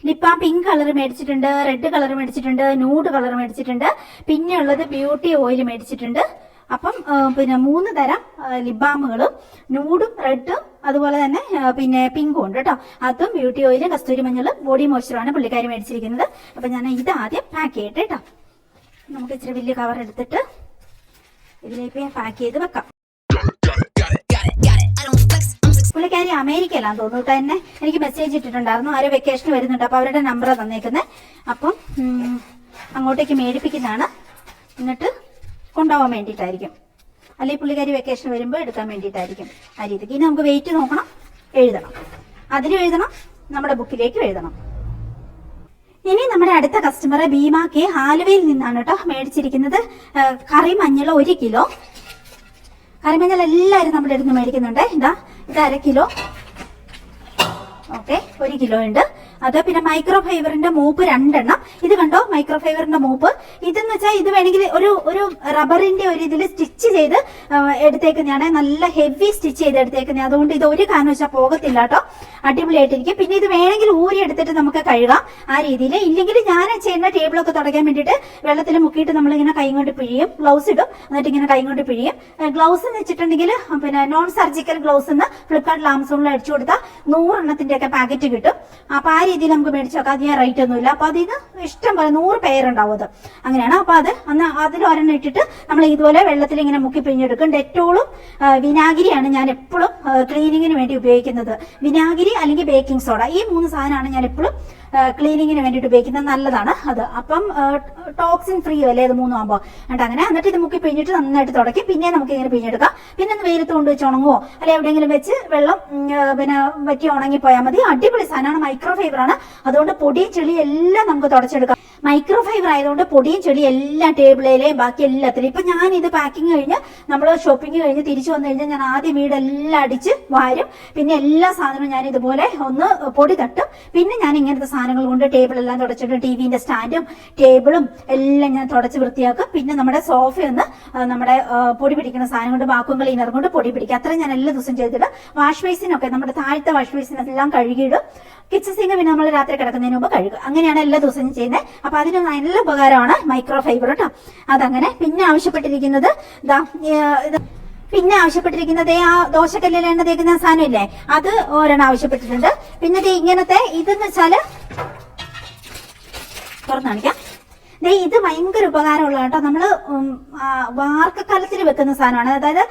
ലിപ്പാം പിങ്ക് കളർ മേടിച്ചിട്ടുണ്ട്, റെഡ് കളർ മേടിച്ചിട്ടുണ്ട്, ന്യൂഡ് കളർ മേടിച്ചിട്ടുണ്ട്. പിന്നെ ഉള്ളത് ബ്യൂട്ടി ഓയിൽ മേടിച്ചിട്ടുണ്ട്. അപ്പം പിന്നെ 3 തരം ലിബാമുകളും, ന്യൂഡും റെഡും അതുപോലെ തന്നെ പിന്നെ പിങ്കും ഉണ്ട് കേട്ടോ. അതും ബ്യൂട്ടി ഓയിലും കസ്തൂരി മഞ്ഞളും ബോഡി മോയ്സ്ചറുമാണ് പുള്ളിക്കാരി മേടിച്ചിരിക്കുന്നത്. അപ്പൊ ഞാൻ ഇത് ആദ്യം പാക്ക് ചെയ്യട്ടെ കേട്ടോ. നമുക്ക് ഇച്ചിരി വലിയ കവർ എടുത്തിട്ട് ഇതിലേക്ക് പാക്ക് ചെയ്ത് വെക്കാം. പുള്ളിക്കാരി അമേരിക്കയിലാന്ന് തോന്നുന്നു കേട്ടോ. എന്നെ എനിക്ക് മെസ്സേജ് ഇട്ടിട്ടുണ്ടായിരുന്നു, ആരോ വെക്കേഷൻ വരുന്നുണ്ട്, അപ്പൊ അവരുടെ നമ്പർ തന്നേക്കുന്നത്. അപ്പം അങ്ങോട്ടേക്ക് മേടിപ്പിക്കുന്നതാണ്, എന്നിട്ട് കൊണ്ടുപോകാൻ വേണ്ടിയിട്ടായിരിക്കും. അല്ലെങ്കിൽ പുള്ളിക്കാരി വെക്കേഷൻ വരുമ്പോൾ എടുക്കാൻ വേണ്ടിയിട്ടായിരിക്കും ആ രീതിക്ക്. ഇനി നമുക്ക് വെയിറ്റ് നോക്കണം, എഴുതണം, അതിലും എഴുതണം, നമ്മുടെ ബുക്കിലേക്ക് എഴുതണം. ഇനി നമ്മുടെ അടുത്ത കസ്റ്റമർ ഭീമ കെ ആലുവയിൽ നിന്നാണ് കേട്ടോ മേടിച്ചിരിക്കുന്നത്. കറിമഞ്ഞൾ 1 കിലോ. കറിമഞ്ഞൾ എല്ലാവരും നമ്മുടെ അടുത്ത് മേടിക്കുന്നുണ്ട്. ഇത് 1/2 കിലോ. ഓക്കെ, 1 കിലോ ഉണ്ട്. അത് പിന്നെ മൈക്രോ ഫൈബറിന്റെ മൂപ്പ് 2 എണ്ണം. ഇത് കണ്ടോ, മൈക്രോ ഫൈബറിന്റെ മൂപ്പ്. ഇതെന്ന് വെച്ചാൽ ഇത് വേണമെങ്കിൽ ഒരു റബ്ബറിന്റെ ഒരു ഇതിൽ സ്റ്റിച്ച് ചെയ്ത് എടുത്തേക്കുന്നതാണ്, നല്ല ഹെവി സ്റ്റിച്ച് ചെയ്ത് എടുത്തേക്കുന്നത്. അതുകൊണ്ട് ഇത് ഒരു കാരണം വെച്ചാൽ പോകത്തില്ല കേട്ടോ, അടിപൊളിയായിട്ടിരിക്കും. പിന്നെ ഇത് വേണമെങ്കിൽ ഊരി എടുത്തിട്ട് നമുക്ക് കഴുകാം ആ രീതിയിൽ. ഇല്ലെങ്കിൽ ഞാൻ ചെയ്യുന്ന ടേബിളൊക്കെ തുടയ്ക്കാൻ വേണ്ടിയിട്ട് വെള്ളത്തിൽ മുക്കിയിട്ട് നമ്മളിങ്ങനെ കൈ കൊണ്ട് പിഴിയും, ഗ്ലൗസ് ഇടും, എന്നിട്ട് ഇങ്ങനെ കൈ കൊണ്ട് പിഴിയും. ഗ്ലൗസ് എന്ന് വെച്ചിട്ടുണ്ടെങ്കിൽ പിന്നെ നോൺ സർജിക്കൽ ഗ്ലൗസ് എന്ന് ഫ്ലിപ്കാർട്ടിൽ ആമസോണിൽ അടിച്ചു കൊടുത്താൽ 100 എണ്ണത്തിന്റെ ഒക്കെ പാക്കറ്റ് കിട്ടും. അപ്പൊ ആ രീതിയിൽ നമുക്ക് മേടിച്ചു നോക്കാം. അധികം റേറ്റ് ഒന്നുമില്ല. അപ്പൊ അതിന് ഇഷ്ടം പോലെ 100 പേരുണ്ടാവും അത്. അങ്ങനെയാണ്. അപ്പൊ അതിൽ ഒരെണ്ണം ഇട്ടിട്ട് നമ്മൾ ഇതുപോലെ വെള്ളത്തിൽ ഇങ്ങനെ മുക്കി പിഴിഞ്ഞെടുക്കും. ഡെറ്റോളും വിനാഗിരിയാണ് ഞാൻ എപ്പോഴും ക്ലീനിങ്ങിന് വേണ്ടി ഉപയോഗിക്കുന്നത്. വിനാഗിരി അല്ലെങ്കിൽ ബേക്കിംഗ് സോഡ, ഈ 3 സാധനമാണ് ഞാൻ എപ്പോഴും ക്ലീനിങ്ങിന് വേണ്ടിയിട്ട് ഉപയോഗിക്കുന്നത്. നല്ലതാണ് അത്. അപ്പം ടോക്സിൻ ഫ്രീ അല്ലേ ഇത് 3 ആകുമ്പോൾ. അങ്ങനെ എന്നിട്ട് ഇത് മുക്കി പിഴിഞ്ഞിട്ട് നന്നായിട്ട് തുടക്കി പിന്നെ നമുക്ക് ഇങ്ങനെ പിഴിഞ്ഞെടുക്കാം. പിന്നെ ഒന്ന് വെയിലത്ത് കൊണ്ട് വെച്ച് ഉണങ്ങുമോ അല്ലെ എവിടെയെങ്കിലും വെച്ച് വെള്ളം പിന്നെ വറ്റി ഉണങ്ങിപ്പോയാൽ മതി. അടിപൊളി സാധനമാണ്, മൈക്രോ ഫൈബർ ആണ്. അതുകൊണ്ട് പൊടിയും ചെളിയും എല്ലാം നമുക്ക് തുടച്ചെടുക്കാം. മൈക്രോ ഫൈബർ ആയതുകൊണ്ട് പൊടിയും ചെളിയും എല്ലാം ടേബിളിലെയും ബാക്കി എല്ലാത്തിലും. ഇപ്പൊ ഞാൻ ഇത് പാക്കിങ് കഴിഞ്ഞ് നമ്മൾ ഷോപ്പിംഗ് കഴിഞ്ഞ് തിരിച്ചു വന്നു കഴിഞ്ഞാൽ ഞാൻ ആദ്യം വീടെല്ലാം അടിച്ച് വാരും. പിന്നെ എല്ലാ സാധനവും ഞാൻ ഇതുപോലെ ഒന്ന് പൊടി തട്ടും. പിന്നെ ഞാൻ ഇങ്ങനത്തെ സാധനങ്ങൾ കൊണ്ട് ടേബിളെല്ലാം തുടച്ചിട്ട് ടിവിന്റെ സ്റ്റാൻഡും ടേബിളും എല്ലാം ഞാൻ തുടച്ച് വൃത്തിയാക്കും. പിന്നെ നമ്മുടെ സോഫയൊന്ന് നമ്മുടെ പൊടി പിടിക്കുന്ന സാധനം കൊണ്ട് വാക്വം ക്ലീനർ കൊണ്ട് പൊടി പിടിക്കും. അത്രയും ഞാൻ എല്ലാ ദിവസം ചെയ്തിട്ട് വാഷ് ബേസിനൊക്കെ നമ്മുടെ താഴത്തെ വാഷ് ബേസിനെല്ലാം കഴുകിയിടും. കിച്ചൺ സിങ്ക് പിന്നെ നമ്മൾ രാത്രി കിടക്കുന്നതിന് മുമ്പ് കഴുകും. അങ്ങനെയാണ് എല്ലാ ദിവസവും ചെയ്യുന്നത്. അപ്പൊ അതിന് നല്ല ഉപകാരമാണ് മൈക്രോ ഫൈബർ കേട്ടോ. അതങ്ങനെ. പിന്നെ ആവശ്യപ്പെട്ടിരിക്കുന്നത് ആ ദോശക്കല്ലിൽ എണ്ണ തേക്കുന്ന സാധനം ഇല്ലേ, അത് ഒരെണ്ണം ആവശ്യപ്പെട്ടിട്ടുണ്ട്. പിന്നെ ഇങ്ങനത്തെ ഇതെന്ന് വെച്ചാല് തുറന്നു കാണിക്കാം. ഇത് ഭയങ്കര ഉപകാരമുള്ള കേട്ടോ. നമ്മള് വാർക്കക്കലത്തിൽ വെക്കുന്ന സാധനമാണ്. അതായത്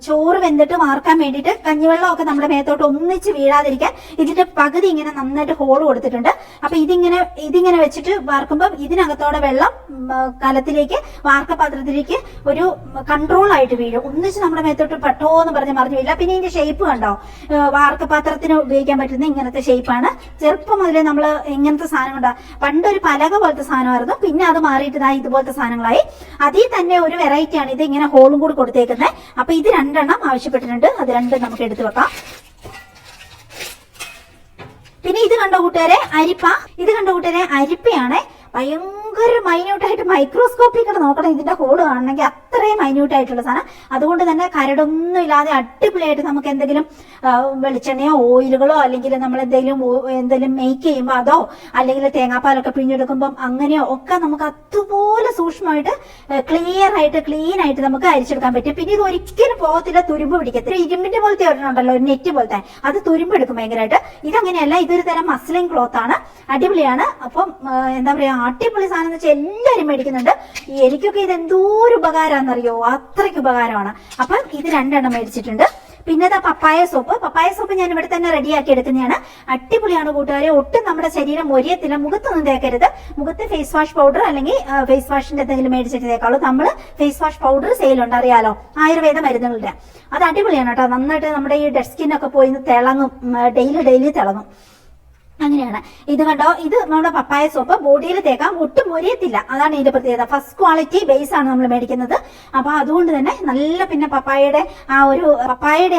ചോറ് വെന്തിട്ട് വാർക്കാൻ വേണ്ടിയിട്ട് കഞ്ഞിവെള്ളമൊക്കെ നമ്മുടെ മേത്തോട്ട് ഒന്നിച്ച് വീഴാതിരിക്കാൻ ഇതിന്റെ പകുതി ഇങ്ങനെ നന്നായിട്ട് ഹോൾ കൊടുത്തിട്ടുണ്ട്. അപ്പൊ ഇതിങ്ങനെ വെച്ചിട്ട് വാർക്കുമ്പോൾ ഇതിനകത്തോടെ വെള്ളം കലത്തിലേക്ക് വാർക്കപാത്രത്തിലേക്ക് ഒരു കൺട്രോൾ ആയിട്ട് വീഴും. ഒന്നിച്ച് നമ്മുടെ മേത്തോട്ട് പെട്ടോന്ന് പറഞ്ഞ് മറിഞ്ഞു വീഴില്ല. പിന്നെ ഇതിന്റെ ഷേപ്പ് കണ്ടോ, വാർക്കപാത്രത്തിന് ഉപയോഗിക്കാൻ പറ്റുന്ന ഇങ്ങനത്തെ ഷേപ്പാണ്. ചെറുപ്പം മുതലേ നമ്മൾ ഇങ്ങനത്തെ സാധനം കണ്ടോ. പണ്ടൊരു പലക പോലത്തെ സാധനമായിരുന്നു, പിന്നെ അത് മാറിയിട്ട് ഇതുപോലത്തെ സാധനങ്ങളായി. അതിൽ തന്നെ ഒരു വെറൈറ്റിയാണ് ഇത്, ഇങ്ങനെ ഹോളും കൂടി കൊടുത്തേക്കുന്നത്. അപ്പൊ ഇത് 2 എണ്ണം ആവശ്യപ്പെട്ടിട്ടുണ്ട്. അത് 2 നമുക്ക് എടുത്തു വെക്കാം. പിന്നെ ഇത് കണ്ടോ കൂട്ടുകാരെ, അരിപ്പയാണ്. ഭയങ്കര മൈന്യൂട്ടായിട്ട് മൈക്രോസ്കോപ്പിൽ കൂടെ നോക്കണം ഇതിന്റെ ഹോള് കാണണമെങ്കിൽ, അത്രയും മൈന്യൂട്ട് ആയിട്ടുള്ള സാധനം. അതുകൊണ്ട് തന്നെ കരടൊന്നും ഇല്ലാതെ അടിപൊളിയായിട്ട് നമുക്ക് എന്തെങ്കിലും വെളിച്ചെണ്ണയോ ഓയിലുകളോ അല്ലെങ്കിൽ നമ്മൾ എന്തെങ്കിലും മേക്ക് ചെയ്യുമ്പോൾ അതോ അല്ലെങ്കിൽ തേങ്ങാപ്പാലൊക്കെ പിഴിഞ്ഞെടുക്കുമ്പോൾ അങ്ങനെയോ ഒക്കെ നമുക്ക് അതുപോലെ സൂക്ഷ്മമായിട്ട് ക്ലിയർ ആയിട്ട് ക്ലീൻ ആയിട്ട് നമുക്ക് അരിച്ചെടുക്കാൻ പറ്റും. പിന്നെ ഇത് ഒരിക്കലും പോകത്തില്ല, തുരുമ്പ് പിടിക്കത്തില്ല. ഇരുമ്പിന്റെ പോലത്തെ ഒരെണ്ണുണ്ടല്ലോ, ഒരു നെറ്റ് പോലത്തെ, അത് തുരുമ്പെടുക്കും ഭയങ്കരമായിട്ട്. ഇതങ്ങനെയല്ല, ഇതൊരു തരം മസ്ലിൻ ക്ലോത്ത് ആണ്, അടിപൊളിയാണ്. അപ്പം എന്താ പറയാ, അടിപൊളി സാധനം എന്ന് വെച്ചാൽ എല്ലാവരും മേടിക്കുന്നുണ്ട്. എനിക്കൊക്കെ ഇത് എന്തോരം ഉപകാരമാണെന്നറിയോ, അത്രയ്ക്ക് ഉപകാരമാണ്. അപ്പം ഇത് 2 എണ്ണം മേടിച്ചിട്ടുണ്ട്. പിന്നെ പപ്പായ സോപ്പ് ഞാൻ ഇവിടെ തന്നെ റെഡിയാക്കി എടുക്കുന്നതാണ്. അടിപൊളിയാണ് കൂട്ടുകാരെ. ഒട്ടും നമ്മുടെ ശരീരം മൊരിയത്തില്ല. മുഖത്തൊന്നും തേക്കരുത്. മുഖത്ത് ഫേസ് വാഷ് പൗഡർ അല്ലെങ്കിൽ ഫേസ് വാഷിന്റെ എന്തെങ്കിലും മേടിച്ചിട്ട് തേക്കാളൂ. നമ്മൾ ഫേസ് വാഷ് പൗഡർ സെയിലുണ്ട്, അറിയാലോ, ആയുർവേദ മരുന്നുകളുടെ. അത് അടിപൊളിയാണ് കേട്ടോ. നന്നായിട്ട് നമ്മുടെ ഈ ഡെഡ് സ്കിന്നൊക്കെ പോയി തിളങ്ങും, ഡെയിലി തിളങ്ങും. അങ്ങനെയാണ്. ഇത് കണ്ടോ, ഇത് നമ്മുടെ പപ്പായ സോപ്പ് ബോഡിയിൽ തേക്കാം, ഒട്ടും മൊരിയത്തില്ല. അതാണ് ഇതിന്റെ പ്രത്യേകത. ഫസ്റ്റ് ക്വാളിറ്റി ബേസ് ആണ് നമ്മൾ മേടിക്കുന്നത്. അപ്പൊ അതുകൊണ്ട് തന്നെ നല്ല, പിന്നെ പപ്പായയുടെ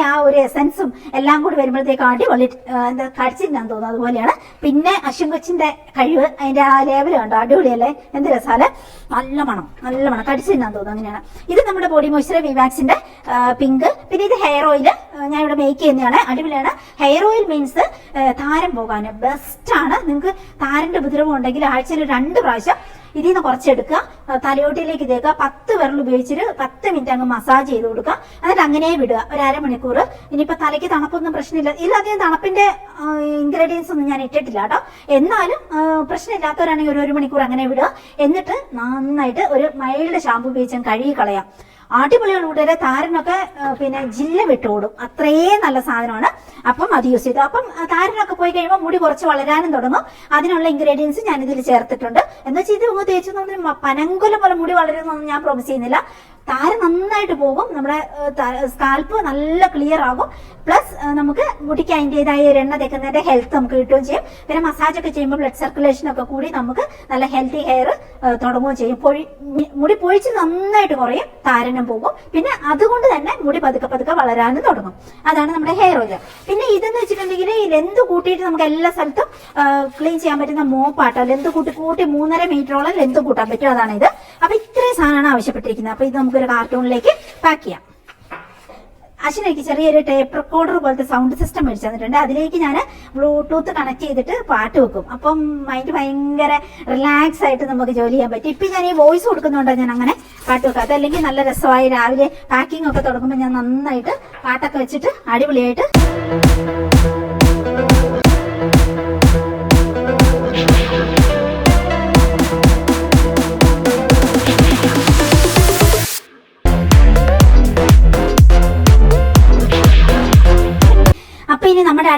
ആ ഒരു എസൻസും എല്ലാം കൂടി വരുമ്പോഴത്തേക്ക് അടിപൊളി, എന്താ കടിച്ചിട്ടാന്ന് തോന്നുന്നു, അതുപോലെയാണ്. പിന്നെ അശ്വിൻ കൊച്ചിന്റെ കഴിവ്, അതിന്റെ ആ ലേബൽ കണ്ടോ, അടിപൊളിയല്ലേ, എന്ത് രസാല്, നല്ല മണം കടിച്ചിട്ടാന്ന് തോന്നുന്നു. അങ്ങനെയാണ്. ഇത് നമ്മുടെ ബോഡി മോയ്സ്ചർ വിവാക്സിന്റെ പിങ്ക്. പിന്നെ ഇത് ഹെയർ ഓയിൽ ഞാൻ ഇവിടെ മേക്ക് ചെയ്യുന്നതാണ്, അടിപൊളിയാണ്. ഹെയർ ഓയിൽ മീൻസ് താരം പോകാൻ ബെസ്റ്റ് ആണ്. നിങ്ങൾക്ക് താരന്റെ ഉപദ്രവം ഉണ്ടെങ്കിൽ ആഴ്ചയിൽ 2 പ്രാവശ്യം ഇതിൽ നിന്ന് കുറച്ചെടുക്കുക, തലയോട്ടിയിലേക്ക് തേക്കുക, 10 വിരൽ ഉപയോഗിച്ചിട്ട് 10 മിനിറ്റ് അങ്ങ് മസാജ് ചെയ്ത് കൊടുക്കുക. എന്നിട്ട് അങ്ങനെ വിടുക ഒരു അരമണിക്കൂർ. ഇനിയിപ്പോ തലയ്ക്ക് തണുപ്പൊന്നും പ്രശ്നമില്ല, ഇതിലധികം തണുപ്പിന്റെ ഇൻഗ്രീഡിയൻസ് ഒന്നും ഞാൻ ഇട്ടിട്ടില്ല കേട്ടോ. എന്നാലും പ്രശ്നമില്ലാത്തവരാണെങ്കിൽ ഒരു മണിക്കൂർ അങ്ങനെ വിടുക. എന്നിട്ട് നന്നായിട്ട് ഒരു മൈൽഡ് ഷാമ്പു ഉപയോഗിച്ച് കഴുകി കളയാം. അടിപൊളിയാണ് കൂട്ടുകാരെ. താരനൊക്കെ പിന്നെ ജില്ല വിട്ടോടും, അത്രയും നല്ല സാധനമാണ്. അപ്പം അത് യൂസ് ചെയ്തു. അപ്പം താരനൊക്കെ പോയി കഴിയുമ്പോൾ മുടി കുറച്ച് വളരാനും തുടങ്ങും. അതിനുള്ള ഇൻഗ്രീഡിയൻസ് ഞാൻ ഇതിൽ ചേർത്തിട്ടുണ്ട്. എന്ന് വെച്ചാൽ ഇത് തേച്ചു പനങ്കുലം പോലെ മുടി വളരുന്നൊന്നും ഞാൻ പ്രോമിസ് ചെയ്യുന്നില്ല. താരം നന്നായിട്ട് പോകും, നമ്മുടെ സ്കാൽപ്പ് നല്ല ക്ലിയർ ആകും. പ്ലസ് നമുക്ക് മുടിക്ക് അതിൻ്റെതായ ഒരു എണ്ണ തേക്കുന്നതിന്റെ ഹെൽത്ത് നമുക്ക് കിട്ടുകയും ചെയ്യും. പിന്നെ മസാജ് ഒക്കെ ചെയ്യുമ്പോൾ ബ്ലഡ് സർക്കുലേഷൻ ഒക്കെ കൂടി നമുക്ക് നല്ല ഹെൽത്തി ഹെയർ തുടങ്ങുകയും ചെയ്യും. മുടി പൊഴിച്ച് നന്നായിട്ട് കുറയും, താരനും പോകും. പിന്നെ അതുകൊണ്ട് തന്നെ മുടി പതുക്കെ വളരാനും തുടങ്ങും. അതാണ് നമ്മുടെ ഹെയർ ഓയിൽ. പിന്നെ ഇതെന്ന് വെച്ചിട്ടുണ്ടെങ്കിൽ ഈ ലെന്ത് കൂട്ടിയിട്ട് നമുക്ക് എല്ലാ സ്ഥലത്തും ക്ലീൻ ചെയ്യാൻ പറ്റുന്ന മോപ്പാട്ടോ. ലെന്ത് കൂട്ടി 3.5 മീറ്ററോളം ലെന്ത് കൂട്ടാൻ പറ്റും. അതാണ് ഇത്. അപ്പൊ ഇത്രയും സാധനമാണ് ആവശ്യപ്പെട്ടിരിക്കുന്നത്. അപ്പൊ ഇത് നമുക്കൊരു കാർട്ടൂണിലേക്ക് പാക്ക് ചെയ്യാം. അശ്വിനേക്ക് ചെറിയൊരു ടേപ്പ് റെക്കോർഡർ പോലത്തെ സൗണ്ട് സിസ്റ്റം മേടിച്ചു തന്നിട്ടുണ്ട്. അതിലേക്ക് ഞാൻ ബ്ലൂടൂത്ത് കണക്ട് ചെയ്തിട്ട് പാട്ട് വെക്കും. അപ്പം മൈൻഡ് ഭയങ്കര റിലാക്സ് ആയിട്ട് നമുക്ക് ജോലി ചെയ്യാൻ പറ്റും. ഇപ്പം ഞാൻ ഈ വോയിസ് കൊടുക്കുന്നതുകൊണ്ടാണ് ഞാൻ അങ്ങനെ പാട്ട് വെക്കുക. അതല്ലെങ്കിൽ നല്ല രസമായി രാവിലെ പാക്കിംഗ് ഒക്കെ തുടങ്ങുമ്പോൾ ഞാൻ നന്നായിട്ട് പാട്ടൊക്കെ വെച്ചിട്ട് അടിപൊളിയായിട്ട് നമ്മുടെ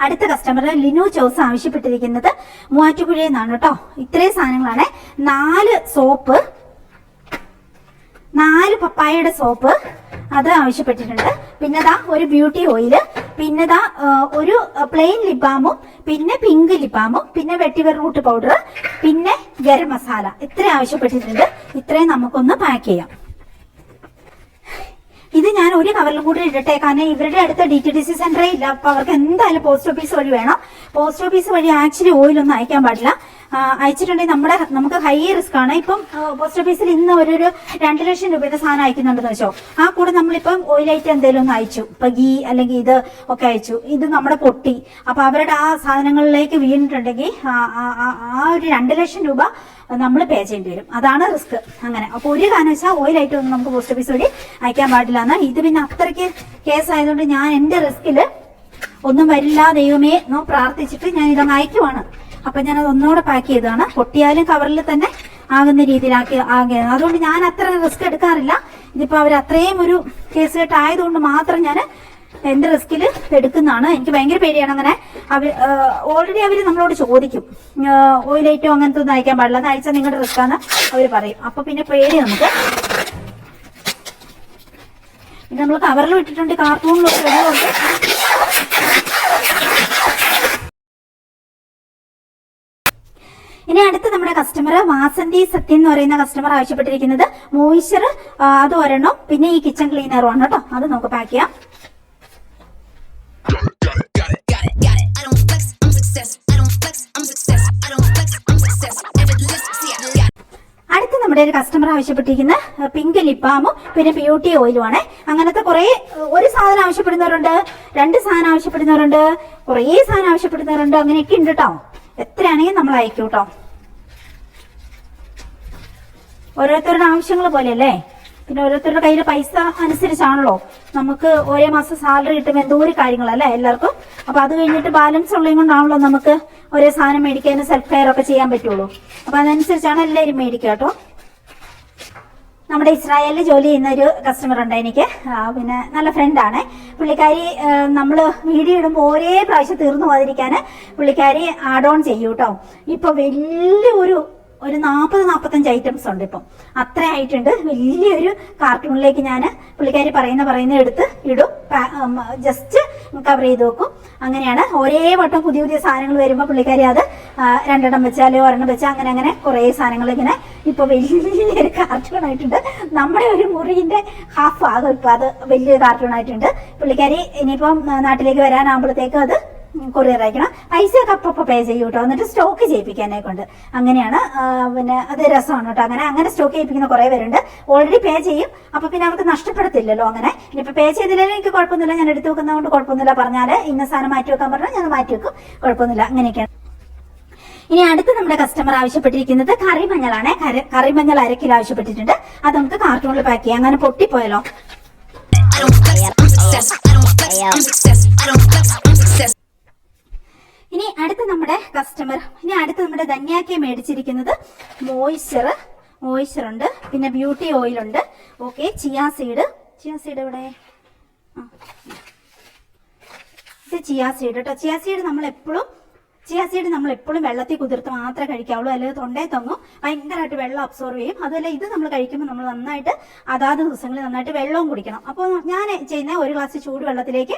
അടുത്ത കസ്റ്റമർ ലിനു ചോസ് ആവശ്യപ്പെട്ടിരിക്കുന്നത് മൂവാറ്റുപുഴയിൽ നിന്നാണ് കേട്ടോ. ഇത്രയും സാധനങ്ങളാണ്. 4 സോപ്പ്, 4 പപ്പായയുടെ സോപ്പ് അത് ആവശ്യപ്പെട്ടിട്ടുണ്ട്. പിന്നെ ഒരു ബ്യൂട്ടി ഓയില്, പിന്നെ ഒരു പ്ലെയിൻ ലിപ് ബാമും, പിന്നെ പിങ്ക് ലിപ് ബാമും, പിന്നെ വെട്ടിവർ റൂട്ട് പൗഡർ, പിന്നെ ഗരം മസാല. ഇത്രയും ആവശ്യപ്പെട്ടിട്ടുണ്ട്. ഇത്രയും നമുക്കൊന്ന് പാക്ക് ചെയ്യാം. ഇത് ഞാൻ ഒരു കവറിലും കൂടി ഇടട്ടെ, കാരണം ഇവരുടെ അടുത്ത് DTDC സെന്ററേ ഇല്ല. അപ്പൊ അവർക്ക് എന്തായാലും പോസ്റ്റ് ഓഫീസ് വഴി വേണം. പോസ്റ്റ് ഓഫീസ് വഴി ആക്ച്വലി ഓയിലൊന്നും അയക്കാൻ പാടില്ല. അയച്ചിട്ടുണ്ടെങ്കിൽ നമുക്ക് ഹൈ റിസ്ക് ആണ്. ഇപ്പം പോസ്റ്റ് ഓഫീസിൽ ഇന്ന് ഒരു 2 ലക്ഷം രൂപയുടെ സാധനം അയക്കുന്നുണ്ടെന്ന് വെച്ചോ, ആ കൂടെ നമ്മളിപ്പം ഓയിലായിട്ട് എന്തെങ്കിലും ഒന്ന് അയച്ചു, ഇപ്പൊ ഗീ അല്ലെങ്കിൽ ഇത് ഒക്കെ അയച്ചു, ഇത് നമ്മുടെ പൊട്ടി, അപ്പൊ അവരുടെ ആ സാധനങ്ങളിലേക്ക് വീണിട്ടുണ്ടെങ്കിൽ ആ ഒരു 2 ലക്ഷം രൂപ നമ്മൾ പേ ചെയ്യേണ്ടി വരും. അതാണ് റിസ്ക്. അങ്ങനെ അപ്പൊ ഒരു കാരണവശാൽ ഓയിലായിട്ട് ഒന്നും നമുക്ക് പോസ്റ്റ് ഓഫീസ് വഴി അയക്കാൻ പാടില്ല എന്ന്. ഇത് പിന്നെ അത്രയ്ക്ക് കേസ് ആയതുകൊണ്ട് ഞാൻ എന്റെ റിസ്കില് ഒന്നും വരില്ല ദൈവമേ എന്നോ പ്രാർത്ഥിച്ചിട്ട് ഞാൻ ഇതങ്ങ് അയക്കുവാണ്. അപ്പൊ ഞാൻ അത് ഒന്നുകൂടെ പാക്ക് ചെയ്തതാണ്. പൊട്ടിയാലും കവറിൽ തന്നെ ആകുന്ന രീതിയിലാക്കി ആകിയത്. അതുകൊണ്ട് ഞാൻ അത്ര റിസ്ക് എടുക്കാറില്ല. ഇതിപ്പോ അവർ അത്രയും ഒരു കേസ് കെട്ടായതുകൊണ്ട് മാത്രം ഞാൻ എന്റെ റിസ്കിൽ എടുക്കുന്നതാണ്. എനിക്ക് ഭയങ്കര പേടിയാണ്. അങ്ങനെ ഓൾറെഡി അവര് നമ്മളോട് ചോദിക്കും, ഓയിലൈറ്റോ അങ്ങനത്തെ ഒന്നും അയക്കാൻ പാടില്ല, അത് അയച്ചാൽ നിങ്ങളുടെ റിസ്ക് ആണ് അവര് പറയും. അപ്പൊ പിന്നെ പേടി നമുക്ക്. പിന്നെ നമ്മൾ കവറിൽ വിട്ടിട്ടുണ്ട്, കാർട്ടൂണിലൊക്കെ ഇടുന്നുണ്ട്. ഇനി അടുത്ത് നമ്മുടെ കസ്റ്റമർ വാസന്തി സത്യൻ എന്ന് പറയുന്ന കസ്റ്റമർ ആവശ്യപ്പെട്ടിരിക്കുന്നത് മോയിസ്ചർ അത് ഒരെണ്ണം, പിന്നെ ഈ കിച്ചൺ ക്ലീനറും ആണ് കേട്ടോ. അത് നമുക്ക് പാക്ക് ചെയ്യാം. അടുത്ത് നമ്മുടെ ഒരു കസ്റ്റമർ ആവശ്യപ്പെട്ടിരിക്കുന്ന പിങ്ക് ലിപ് ബാമും പിന്നെ ബ്യൂട്ടി ഓയിലും ആണ്. അങ്ങനത്തെ ഒരു സാധനം ആവശ്യപ്പെടുന്നവരുണ്ട്, 2 സാധനം ആവശ്യപ്പെടുന്നവരുണ്ട്, കുറേ സാധനം ആവശ്യപ്പെടുന്നവരുണ്ട്. അങ്ങനെയൊക്കെ ഉണ്ട് കേട്ടോ. എത്രയാണെങ്കിലും നമ്മൾ അയക്കും കേട്ടോ. ഓരോരുത്തരുടെ ആവശ്യങ്ങൾ പോലെയല്ലേ. പിന്നെ ഓരോരുത്തരുടെ കയ്യിൽ പൈസ അനുസരിച്ചാണല്ലോ നമുക്ക് ഓരോ മാസം സാലറി കിട്ടുമ്പോൾ എന്തോ ഒരു കാര്യങ്ങളല്ലേ എല്ലാവർക്കും. അപ്പൊ അത് കഴിഞ്ഞിട്ട് ബാലൻസ് ഉള്ളതും കൊണ്ടാണല്ലോ നമുക്ക് ഒരേ സാധനം മേടിക്കാനും സെൽഫ് കെയർ ഒക്കെ ചെയ്യാൻ പറ്റുള്ളൂ. അപ്പൊ അതനുസരിച്ചാണ് എല്ലാവരും മേടിക്കുക കേട്ടോ. നമ്മുടെ ഇസ്രായേലിൽ ജോലി ചെയ്യുന്ന ഒരു കസ്റ്റമർ ഉണ്ട് എനിക്ക്. പിന്നെ നല്ല ഫ്രണ്ടാണ് പുള്ളിക്കാരി. നമ്മള് വീഡിയോ ഇടുമ്പോൾ ഒരേ പ്രാവശ്യം തീർന്നു പോകാതിരിക്കാന് പുള്ളിക്കാരി ആഡ് ഓൺ ചെയ്യൂ കേട്ടോ. ഇപ്പൊ വലിയൊരു 40-45 ഐറ്റംസ് ഉണ്ട്. ഇപ്പം അത്ര ആയിട്ടുണ്ട്. വലിയൊരു കാർട്ടൂണിലേക്ക് ഞാൻ പുള്ളിക്കാരി പറയുന്ന എടുത്ത് ഇടും, ജസ്റ്റ് കവർ ചെയ്ത് വെക്കും. അങ്ങനെയാണ്. ഒരേ വട്ടം പുതിയ പുതിയ സാധനങ്ങൾ വരുമ്പോൾ പുള്ളിക്കാരി അത് 2 വെച്ചാലോ 1 വെച്ചാൽ അങ്ങനെ കുറെ സാധനങ്ങൾ ഇങ്ങനെ ഇപ്പൊ വലിയൊരു കാർട്ടൂൺ ആയിട്ടുണ്ട്. നമ്മുടെ ഒരു മുറിന്റെ ഹാഫ് ആകും ഇപ്പൊ അത് വലിയൊരു കാർട്ടൂൺ ആയിട്ടുണ്ട്. പുള്ളിക്കാരി ഇനിയിപ്പം നാട്ടിലേക്ക് വരാനാകുമ്പോഴത്തേക്കും അത് കൊറിയർ അയക്കണം. പൈസയൊക്കെ അപ്പൊ പേ ചെയ്യും കേട്ടോ. എന്നിട്ട് സ്റ്റോക്ക് ചെയ്യിപ്പിക്കാനെ കൊണ്ട് അങ്ങനെയാണ്. പിന്നെ അത് രസമാണ് കേട്ടോ. അങ്ങനെ സ്റ്റോക്ക് ചെയ്യിപ്പിക്കുന്ന കുറെ പേരുണ്ട്. ഓൾറെഡി പേ ചെയ്യും. അപ്പൊ പിന്നെ അവർക്ക് നഷ്ടപ്പെടത്തില്ലല്ലോ. അങ്ങനെ ഇനിയിപ്പോ പേ ചെയ്തില്ലെങ്കിലും എനിക്ക് കുഴപ്പമൊന്നുമില്ല, ഞാൻ എടുത്തു വെക്കുന്നത് കൊണ്ട് കുഴപ്പമൊന്നുമില്ല. പറഞ്ഞാല് ഇന്ന സാധനം മാറ്റി വെക്കാൻ പറഞ്ഞാൽ ഞാൻ മാറ്റി വെക്കും, കുഴപ്പമൊന്നുമില്ല. അങ്ങനെയൊക്കെയാണ്. ഇനി അടുത്ത് നമ്മുടെ കസ്റ്റമർ ആവശ്യപ്പെട്ടിരിക്കുന്നത് കറിമഞ്ഞളാണ്. കറിമഞ്ഞൾ 1 കിലോ ആവശ്യപ്പെട്ടിട്ടുണ്ട്. അത് നമുക്ക് കാർട്ടൂണിൽ പാക്ക് ചെയ്യാം. അങ്ങനെ പൊട്ടിപ്പോയല്ലോ. ഇനി അടുത്ത് നമ്മുടെ ധന്യാക്കി മേടിച്ചിരിക്കുന്നത് മോയിസ്ചർ ഉണ്ട്, പിന്നെ ബ്യൂട്ടി ഓയിൽ ഉണ്ട്. ഓക്കെ, ചിയാ സീഡ് ഇവിടെ ഇത് ചിയാ സീഡ് കേട്ടോ. ചിയാ സീഡ് നമ്മൾ എപ്പോഴും വെള്ളത്തിൽ കുതിർത്ത് മാത്രമേ കഴിക്കാവുള്ളൂ. അല്ലെങ്കിൽ തൊണ്ടയിൽ തൊങ്ങും, ഭയങ്കരമായിട്ട് വെള്ളം അബ്സോർവ് ചെയ്യും. അതുപോലെ ഇത് നമ്മൾ കഴിക്കുമ്പോൾ നമ്മൾ നന്നായിട്ട് അതാത് ദിവസങ്ങളിൽ നന്നായിട്ട് വെള്ളവും കുടിക്കണം. അപ്പോൾ ഞാൻ ചെയ്യുന്ന 1 ഗ്ലാസ് ചൂട് വെള്ളത്തിലേക്ക്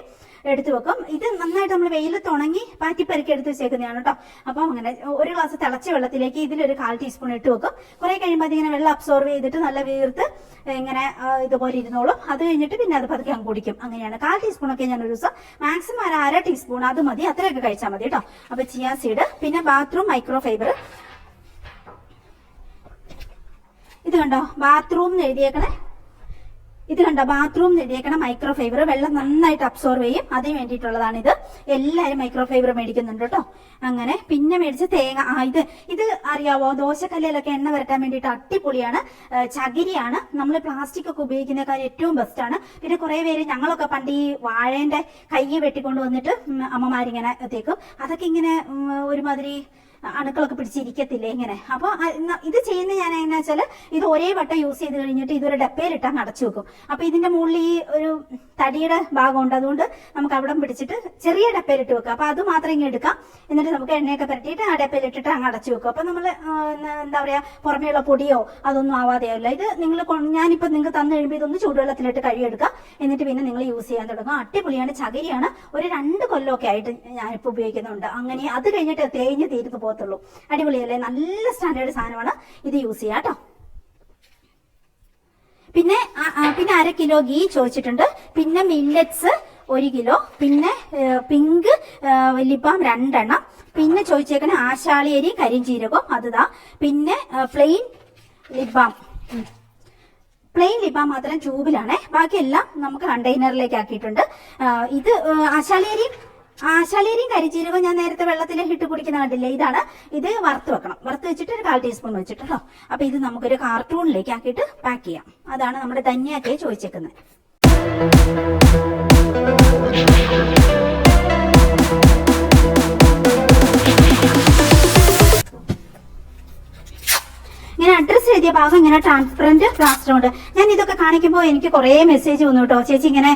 എടുത്തു വെക്കും. ഇത് നന്നായിട്ട് നമ്മൾ വെയിലത്ത് ഉണങ്ങി പാറ്റിപ്പരക്കി എടുത്ത് വെച്ചേക്കുന്നതാണ് കേട്ടോ. അപ്പം അങ്ങനെ 1 ഗ്ലാസ് തിളച്ച വെള്ളത്തിലേക്ക് ഇതിലൊരു 1/4 ടീസ്പൂൺ ഇട്ട് വെക്കും. കുറെ കഴിയുമ്പോൾ അതിങ്ങനെ വെള്ളം അബ്സോർവ് ചെയ്തിട്ട് നല്ല വീർത്ത് ഇങ്ങനെ ഇതുപോലെ ഇരുന്നോളും. അത് കഴിഞ്ഞിട്ട് പിന്നെ അത് പതുക്കെ അങ്ങ് കുടിക്കും. അങ്ങനെയാണ്. 1/4 ടീസ്പൂണൊക്കെ ഞാൻ ഒരു ദിവസം, മാക്സിമം 1/2 ടീസ്പൂൺ അത് മതി. അത്രയൊക്കെ കഴിച്ചാൽ മതി കേട്ടോ. അപ്പൊ ചിയാ സീഡ്, പിന്നെ ബാത്റൂം മൈക്രോ ഫൈബർ. ഇത് കണ്ടോ, ബാത്റൂം എഴുതിയേക്കണേ. ഇത് കണ്ടോ, ബാത്റൂം എഴുതിയേക്കണ മൈക്രോ ഫൈബർ. വെള്ളം നന്നായിട്ട് അബ്സോർവ് ചെയ്യും, അതിന് വേണ്ടിയിട്ടുള്ളതാണ് ഇത്. എല്ലാവരും മൈക്രോ ഫൈബർ മേടിക്കുന്നുണ്ട് കേട്ടോ. അങ്ങനെ പിന്നെ മേടിച്ച തേങ്ങ. ഇത് അറിയാവോ, ദോശക്കല്ലിലൊക്കെ എണ്ണ വരട്ടാൻ വേണ്ടിയിട്ട് അടിപൊളിയാണ്. ചകിരിയാണ്. നമ്മൾ പ്ലാസ്റ്റിക് ഒക്കെ ഉപയോഗിക്കുന്നേക്കാൾ ഏറ്റവും ബെസ്റ്റ് ആണ്. പിന്നെ കുറെ പേര്, ഞങ്ങളൊക്കെ പണ്ട് ഈ വാഴേന്റെ കൈ വെട്ടിക്കൊണ്ട് വന്നിട്ട് അമ്മമാരിങ്ങനെ തേക്കും. അതൊക്കെ ഇങ്ങനെ ഒരുമാതിരി അണുക്കളൊക്കെ പിടിച്ചിരിക്കത്തില്ലേ ഇങ്ങനെ. അപ്പോൾ ഇത് ചെയ്യുന്ന ഞാൻ എങ്ങനെയാ വെച്ചാൽ ഇത് ഒരേ വട്ടം യൂസ് ചെയ്ത് കഴിഞ്ഞിട്ട് ഇതൊരു ഡപ്പയിലിട്ടാൽ അടച്ചു വെക്കും. അപ്പൊ ഇതിന്റെ മുകളിൽ ഈ ഒരു തടിയുടെ ഭാഗമുണ്ട്, അതുകൊണ്ട് നമുക്ക് അവിടെ പിടിച്ചിട്ട് ചെറിയ ഡപ്പയിലിട്ട് വെക്കാം. അപ്പൊ അത് മാത്രം ഇങ്ങനെ എടുക്കാം. എന്നിട്ട് നമുക്ക് എണ്ണയൊക്കെ പുരട്ടിയിട്ട് ആ ഡപ്പയിലിട്ടിട്ട് അങ്ങ് അടച്ചു വെക്കും. അപ്പൊ നമ്മൾ എന്താ പറയാ പുറമേയുള്ള പൊടിയോ അതൊന്നും ആവാതെയല്ല. ഇത് നിങ്ങൾ ഞാനിപ്പോ നിങ്ങൾക്ക് തന്നു കഴിയുമ്പോൾ ഇതൊന്ന് ചൂടുവെള്ളത്തിലിട്ട് കഴുകിയെടുക്കാം. എന്നിട്ട് പിന്നെ നിങ്ങൾ യൂസ് ചെയ്യാൻ തുടങ്ങും. അടിപൊളിയാണ്, ചകിരിയാണ്. ഒരു 2 കൊല്ലമൊക്കെ ആയിട്ട് ഞാനിപ്പോൾ ഉപയോഗിക്കുന്നുണ്ട്. അങ്ങനെ അത് കഴിഞ്ഞിട്ട് തേഞ്ഞ് തീർന്നു പോകത്തുള്ളൂ. അടിപൊളിയല്ലേ, നല്ല സ്റ്റാൻഡേർഡ് സാധനമാണ്. ഇത് യൂസ് ചെയ്യാം കേട്ടോ. പിന്നെ 1/2 കിലോ ഗീ ചോദിച്ചിട്ടുണ്ട്. പിന്നെ മില്ലറ്റ്സ് 1 കിലോ. പിന്നെ പിങ്ക് ലിബാം 2 എണ്ണം. പിന്നെ ചോദിച്ചേക്കണ ആശാളിയരി കരിഞ്ചീരകം അത്. പിന്നെ പ്ലെയിൻ ലിബാം മാത്രം ട്യൂബിലാണേ. ബാക്കിയെല്ലാം നമുക്ക് കണ്ടെയ്നറിലേക്ക് ആക്കിയിട്ടുണ്ട്. ഇത് ആശാളിയരിയും കരിഞ്ചീരകവും ഞാൻ നേരത്തെ വെള്ളത്തിലേക്ക് ഇട്ട് കുടിക്കുന്ന കണ്ടില്ലേ, ഇതാണ്. ഇത് വറുത്ത് വെക്കണം. വറുത്ത് വെച്ചിട്ട് ഒരു 1/4 ടീസ്പൂൺ വെച്ചിട്ടോ. അപ്പൊ ഇത് നമുക്കൊരു കാർട്ടൂണിലേക്ക് ആക്കിയിട്ട് പാക്ക് ചെയ്യാം. അതാണ് നമ്മുടെ ധന്യയൊക്കെ ചോദിച്ചേക്കുന്നത്. ഇങ്ങനെ അഡ്രസ് എഴുതിയ ഭാഗം ഇങ്ങനെ ട്രാൻസ്പെറന്റ് പ്ലാസ്റ്റർ ഉണ്ട്. ഞാൻ ഇതൊക്കെ കാണിക്കുമ്പോൾ എനിക്ക് കുറേ മെസ്സേജ് വന്നു കേട്ടോ. ചേച്ചി ഇങ്ങനെ